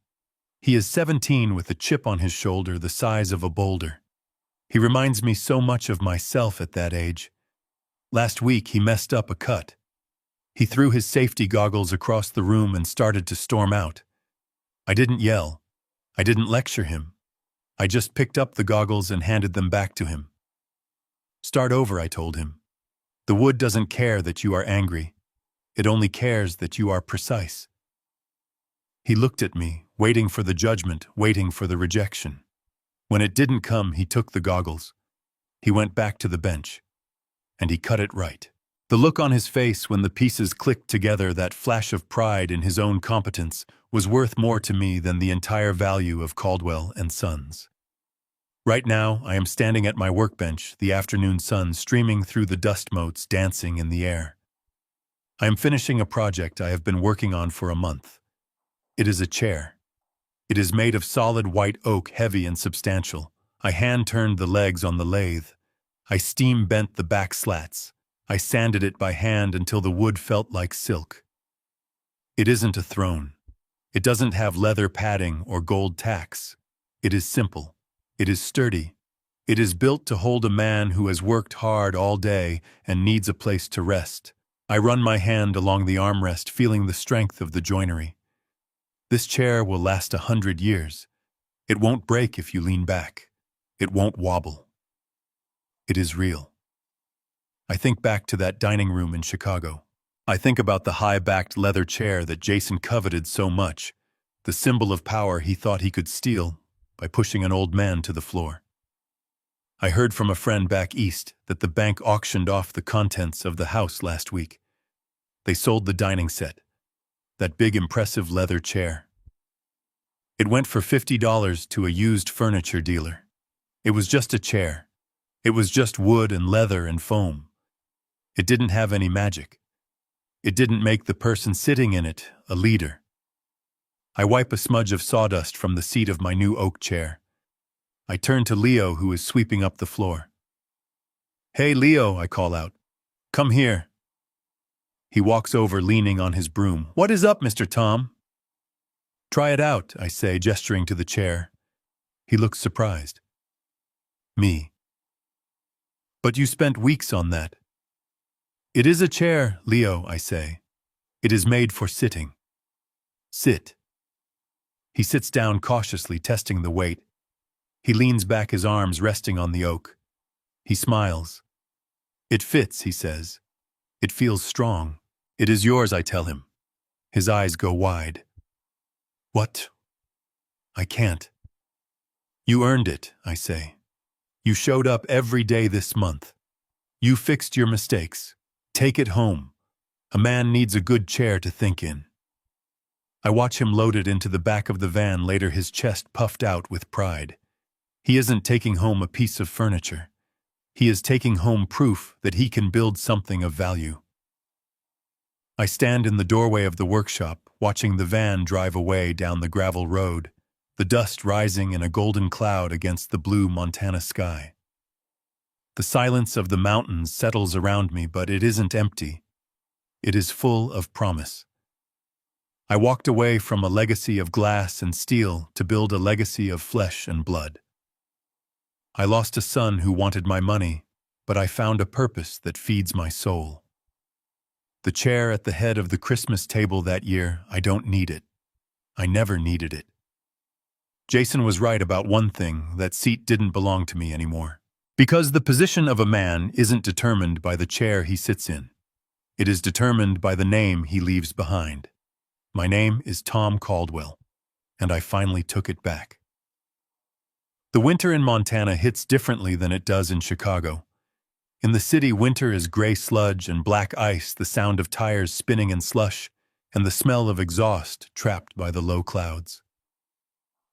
He is 17 with a chip on his shoulder the size of a boulder. He reminds me so much of myself at that age. Last week, he messed up a cut. He threw his safety goggles across the room and started to storm out. I didn't yell. I didn't lecture him. I just picked up the goggles and handed them back to him. Start over, I told him. The wood doesn't care that you are angry. It only cares that you are precise. He looked at me, waiting for the judgment, waiting for the rejection. When it didn't come, he took the goggles. He went back to the bench. And he cut it right. The look on his face when the pieces clicked together, that flash of pride in his own competence, was worth more to me than the entire value of Caldwell and Sons. Right now, I am standing at my workbench, the afternoon sun streaming through the dust motes, dancing in the air. I am finishing a project I have been working on for a month. It is a chair. It is made of solid white oak, heavy and substantial. I hand-turned the legs on the lathe. I steam-bent the back slats. I sanded it by hand until the wood felt like silk. It isn't a throne. It doesn't have leather padding or gold tacks. It is simple. It is sturdy. It is built to hold a man who has worked hard all day and needs a place to rest. I run my hand along the armrest, feeling the strength of the joinery. This chair will last 100 years. It won't break if you lean back. It won't wobble. It is real. I think back to that dining room in Chicago. I think about the high-backed leather chair that Jason coveted so much, the symbol of power he thought he could steal by pushing an old man to the floor. I heard from a friend back east that the bank auctioned off the contents of the house last week. They sold the dining set, that big impressive leather chair. It went for $50 to a used furniture dealer. It was just a chair. It was just wood and leather and foam. It didn't have any magic. It didn't make the person sitting in it a leader. I wipe a smudge of sawdust from the seat of my new oak chair. I turn to Leo, who is sweeping up the floor. "Hey, Leo," I call out. "Come here." He walks over, leaning on his broom. "What is up, Mr. Tom?" "Try it out," I say, gesturing to the chair. He looks surprised. Me. "But you spent weeks on that." "It is a chair, Leo," I say. "It is made for sitting." "Sit." He sits down cautiously, testing the weight. He leans back, his arms resting on the oak. He smiles. "It fits," he says. "It feels strong." "It is yours," I tell him. His eyes go wide. "What?" "I can't." "You earned it," I say. "You showed up every day this month. You fixed your mistakes. Take it home. A man needs a good chair to think in." I watch him load it into the back of the van, later, his chest puffed out with pride. He isn't taking home a piece of furniture. He is taking home proof that he can build something of value. I stand in the doorway of the workshop, watching the van drive away down the gravel road, the dust rising in a golden cloud against the blue Montana sky. The silence of the mountains settles around me, but it isn't empty. It is full of promise. I walked away from a legacy of glass and steel to build a legacy of flesh and blood. I lost a son who wanted my money, but I found a purpose that feeds my soul. The chair at the head of the Christmas table that year, I don't need it. I never needed it. Jason was right about one thing: that seat didn't belong to me anymore. Because the position of a man isn't determined by the chair he sits in. It is determined by the name he leaves behind. My name is Tom Caldwell, and I finally took it back. The winter in Montana hits differently than it does in Chicago. In the city, winter is gray sludge and black ice, the sound of tires spinning in slush, and the smell of exhaust trapped by the low clouds.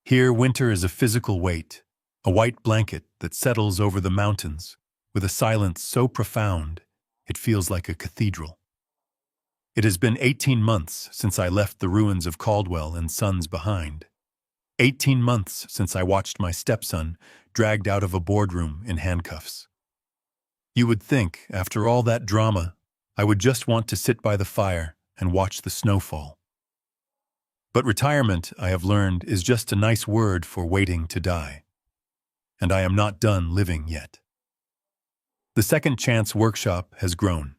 Here, winter is a physical weight, a white blanket that settles over the mountains, with a silence so profound it feels like a cathedral. It has been 18 months since I left the ruins of Caldwell and Sons behind. 18 months since I watched my stepson dragged out of a boardroom in handcuffs. You would think, after all that drama, I would just want to sit by the fire and watch the snow fall. But retirement, I have learned, is just a nice word for waiting to die. And I am not done living yet. The Second Chance workshop has grown.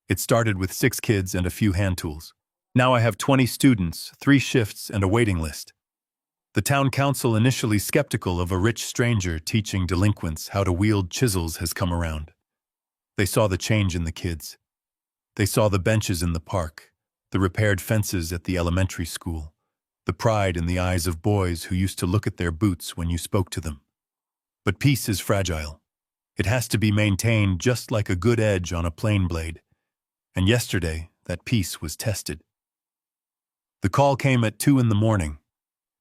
It started with 6 kids and a few hand tools. Now I have 20 students, 3 shifts, and a waiting list. The town council, initially skeptical of a rich stranger teaching delinquents how to wield chisels, has come around. They saw the change in the kids. They saw the benches in the park, the repaired fences at the elementary school, the pride in the eyes of boys who used to look at their boots when you spoke to them. But peace is fragile. It has to be maintained just like a good edge on a plane blade. And yesterday, that peace was tested. The call came at 2 in the morning.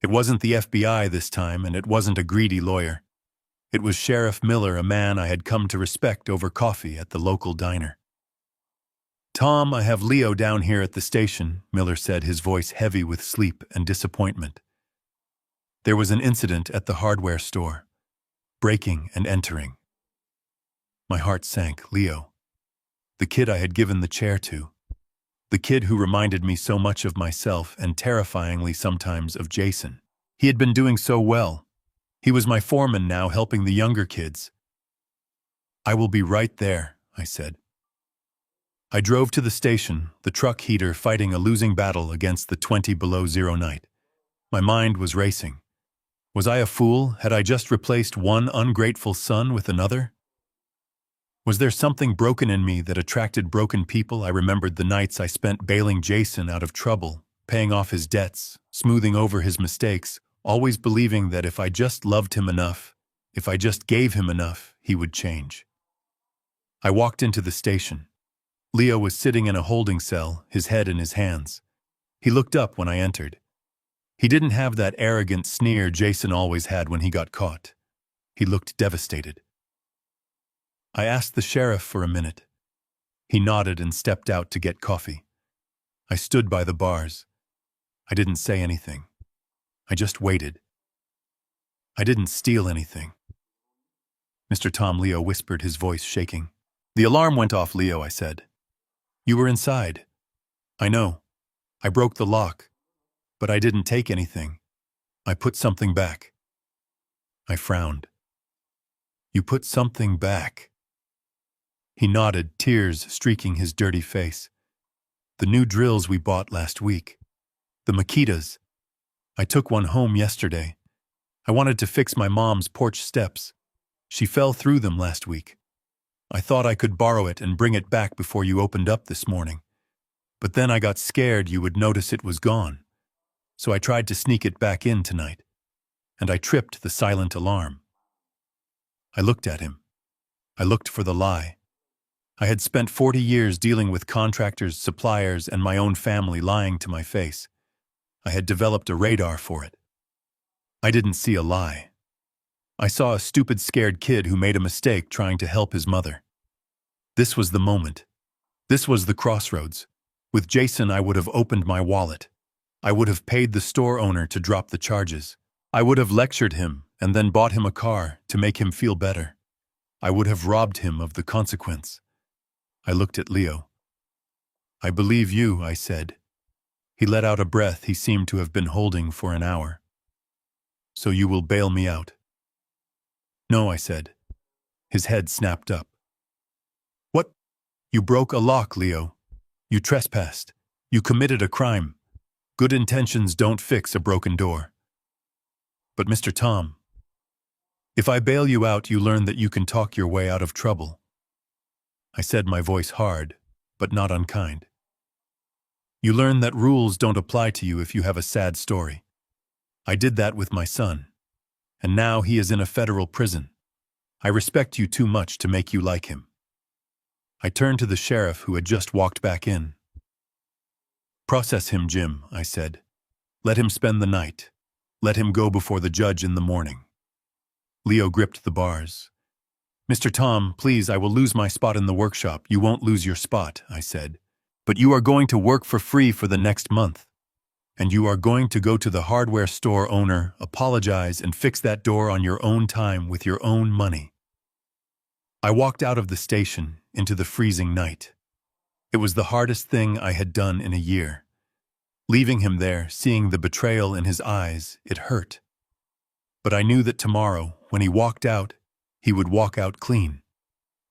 It wasn't the FBI this time, and it wasn't a greedy lawyer. It was Sheriff Miller, a man I had come to respect over coffee at the local diner. "Tom, I have Leo down here at the station," Miller said, his voice heavy with sleep and disappointment. There was an incident at the hardware store. Breaking and entering. My heart sank. Leo. The kid I had given the chair to. The kid who reminded me so much of myself and terrifyingly sometimes of Jason. He had been doing so well. He was my foreman now, helping the younger kids. "I will be right there," I said. I drove to the station, the truck heater fighting a losing battle against the 20 below zero night. My mind was racing. Was I a fool? Had I just replaced one ungrateful son with another? Was there something broken in me that attracted broken people? I remembered the nights I spent bailing Jason out of trouble, paying off his debts, smoothing over his mistakes, always believing that if I just loved him enough, if I just gave him enough, he would change. I walked into the station. Leo was sitting in a holding cell, his head in his hands. He looked up when I entered. He didn't have that arrogant sneer Jason always had when he got caught. He looked devastated. I asked the sheriff for a minute. He nodded and stepped out to get coffee. I stood by the bars. I didn't say anything. I just waited. I didn't steal anything. "Mr. Tom," Leo whispered, his voice shaking. "The alarm went off, Leo," I said. "You were inside." "I know. I broke the lock. But I didn't take anything. I put something back." I frowned. "You put something back?" He nodded, tears streaking his dirty face. "The new drills we bought last week. The Makitas. I took one home yesterday. I wanted to fix my mom's porch steps. She fell through them last week. I thought I could borrow it and bring it back before you opened up this morning. But then I got scared you would notice it was gone. So I tried to sneak it back in tonight. And I tripped the silent alarm." I looked at him. I looked for the lie. I had spent 40 years dealing with contractors, suppliers, and my own family lying to my face. I had developed a radar for it. I didn't see a lie. I saw a stupid, scared kid who made a mistake trying to help his mother. This was the moment. This was the crossroads. With Jason, I would have opened my wallet. I would have paid the store owner to drop the charges. I would have lectured him and then bought him a car to make him feel better. I would have robbed him of the consequence. I looked at Leo. "I believe you," I said. He let out a breath he seemed to have been holding for an hour. "So you will bail me out?" "No," I said. His head snapped up. "What? You broke a lock, Leo. You trespassed. You committed a crime. Good intentions don't fix a broken door." "But Mr. Tom, if I bail you out, you learn that you can talk your way out of trouble." I said, my voice hard, but not unkind. "You learn that rules don't apply to you if you have a sad story. I did that with my son, and now he is in a federal prison. I respect you too much to make you like him." I turned to the sheriff who had just walked back in. "Process him, Jim," I said. "Let him spend the night. Let him go before the judge in the morning." Leo gripped the bars. "Mr. Tom, please, I will lose my spot in the workshop." "You won't lose your spot," I said. "But you are going to work for free for the next month. And you are going to go to the hardware store owner, apologize, and fix that door on your own time with your own money." I walked out of the station into the freezing night. It was the hardest thing I had done in a year. Leaving him there, seeing the betrayal in his eyes, it hurt. But I knew that tomorrow, when he walked out, he would walk out clean.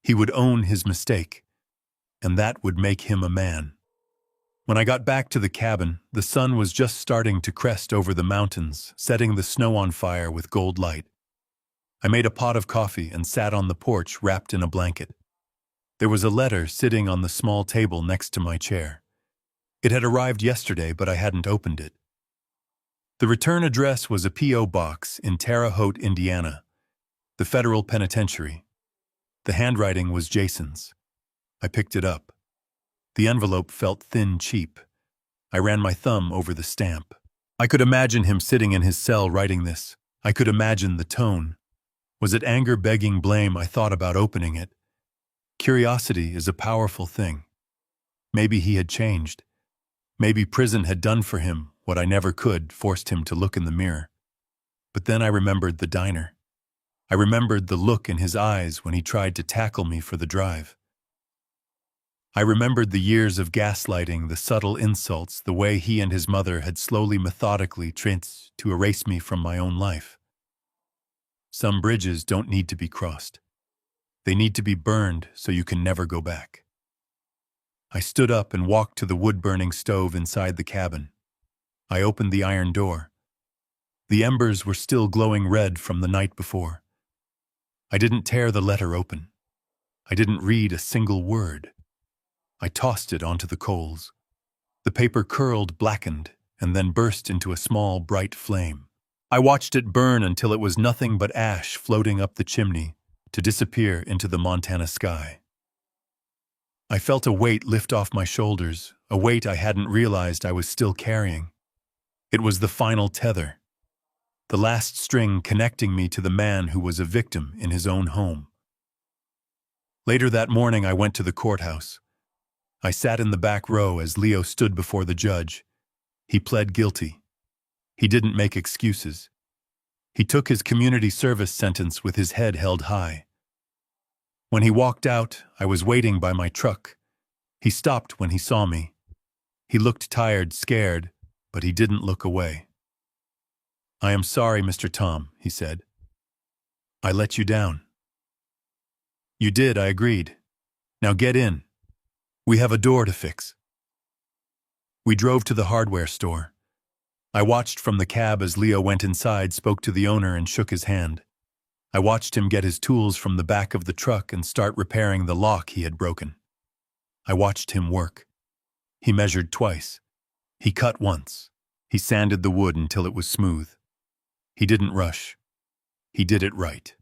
He would own his mistake, and that would make him a man. When I got back to the cabin, the sun was just starting to crest over the mountains, setting the snow on fire with gold light. I made a pot of coffee and sat on the porch wrapped in a blanket. There was a letter sitting on the small table next to my chair. It had arrived yesterday, but I hadn't opened it. The return address was a P.O. box in Terre Haute, Indiana, the federal penitentiary. The handwriting was Jason's. I picked it up. The envelope felt thin, cheap. I ran my thumb over the stamp. I could imagine him sitting in his cell writing this. I could imagine the tone. Was it anger begging blame? I thought about opening it. Curiosity is a powerful thing. Maybe he had changed. Maybe prison had done for him what I never could, forced him to look in the mirror. But then I remembered the diner. I remembered the look in his eyes when he tried to tackle me for the drive. I remembered the years of gaslighting, the subtle insults, the way he and his mother had slowly, methodically tried to erase me from my own life. Some bridges don't need to be crossed. They need to be burned so you can never go back. I stood up and walked to the wood-burning stove inside the cabin. I opened the iron door. The embers were still glowing red from the night before. I didn't tear the letter open. I didn't read a single word. I tossed it onto the coals. The paper curled, blackened, and then burst into a small, bright flame. I watched it burn until it was nothing but ash floating up the chimney to disappear into the Montana sky. I felt a weight lift off my shoulders, a weight I hadn't realized I was still carrying. It was the final tether, the last string connecting me to the man who was a victim in his own home. Later that morning, I went to the courthouse. I sat in the back row as Leo stood before the judge. He pled guilty. He didn't make excuses. He took his community service sentence with his head held high. When he walked out, I was waiting by my truck. He stopped when he saw me. He looked tired, scared, but he didn't look away. "I am sorry, Mr. Tom," he said. "I let you down." "You did," I agreed. "Now get in. We have a door to fix." We drove to the hardware store. I watched from the cab as Leo went inside, spoke to the owner, and shook his hand. I watched him get his tools from the back of the truck and start repairing the lock he had broken. I watched him work. He measured twice. He cut once. He sanded the wood until it was smooth. He didn't rush. He did it right.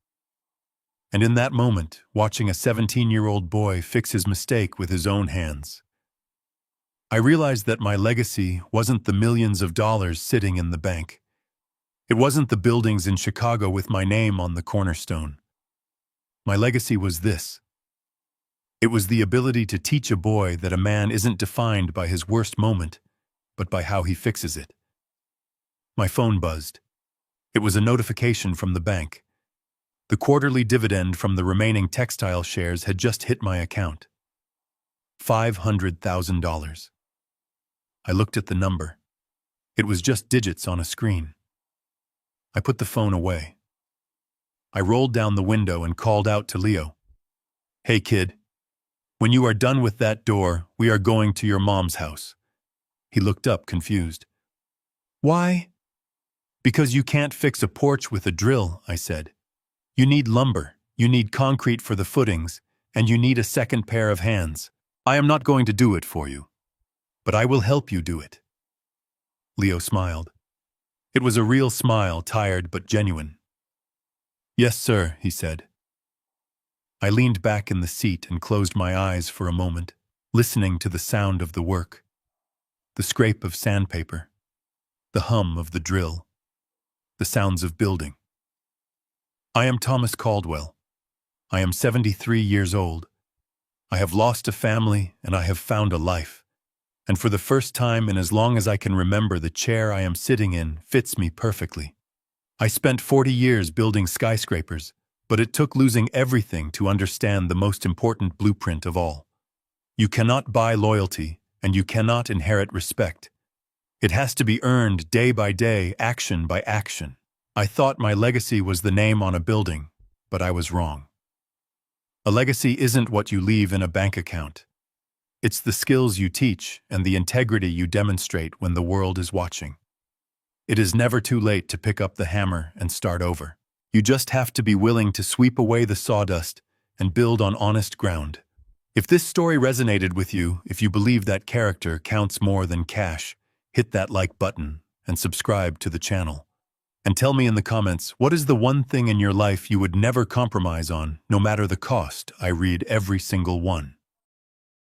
And in that moment, watching a 17-year-old boy fix his mistake with his own hands, I realized that my legacy wasn't the millions of dollars sitting in the bank. It wasn't the buildings in Chicago with my name on the cornerstone. My legacy was this. It was the ability to teach a boy that a man isn't defined by his worst moment, but by how he fixes it. My phone buzzed. It was a notification from the bank. The quarterly dividend from the remaining textile shares had just hit my account. $500,000. I looked at the number. It was just digits on a screen. I put the phone away. I rolled down the window and called out to Leo. "Hey, kid. When you are done with that door, we are going to your mom's house." He looked up, confused. "Why?" "Because you can't fix a porch with a drill," I said. "You need lumber, you need concrete for the footings, and you need a second pair of hands. I am not going to do it for you, but I will help you do it." Leo smiled. It was a real smile, tired but genuine. "Yes, sir," he said. I leaned back in the seat and closed my eyes for a moment, listening to the sound of the work. The scrape of sandpaper, the hum of the drill, the sounds of building. I am Thomas Caldwell. I am 73 years old. I have lost a family and I have found a life. And for the first time in as long as I can remember, the chair I am sitting in fits me perfectly. I spent 40 years building skyscrapers, but it took losing everything to understand the most important blueprint of all. You cannot buy loyalty, and you cannot inherit respect. It has to be earned day by day, action by action. I thought my legacy was the name on a building, but I was wrong. A legacy isn't what you leave in a bank account. It's the skills you teach and the integrity you demonstrate when the world is watching. It is never too late to pick up the hammer and start over. You just have to be willing to sweep away the sawdust and build on honest ground. If this story resonated with you, if you believe that character counts more than cash, hit that like button and subscribe to the channel. And tell me in the comments, what is the one thing in your life you would never compromise on, no matter the cost? I read every single one.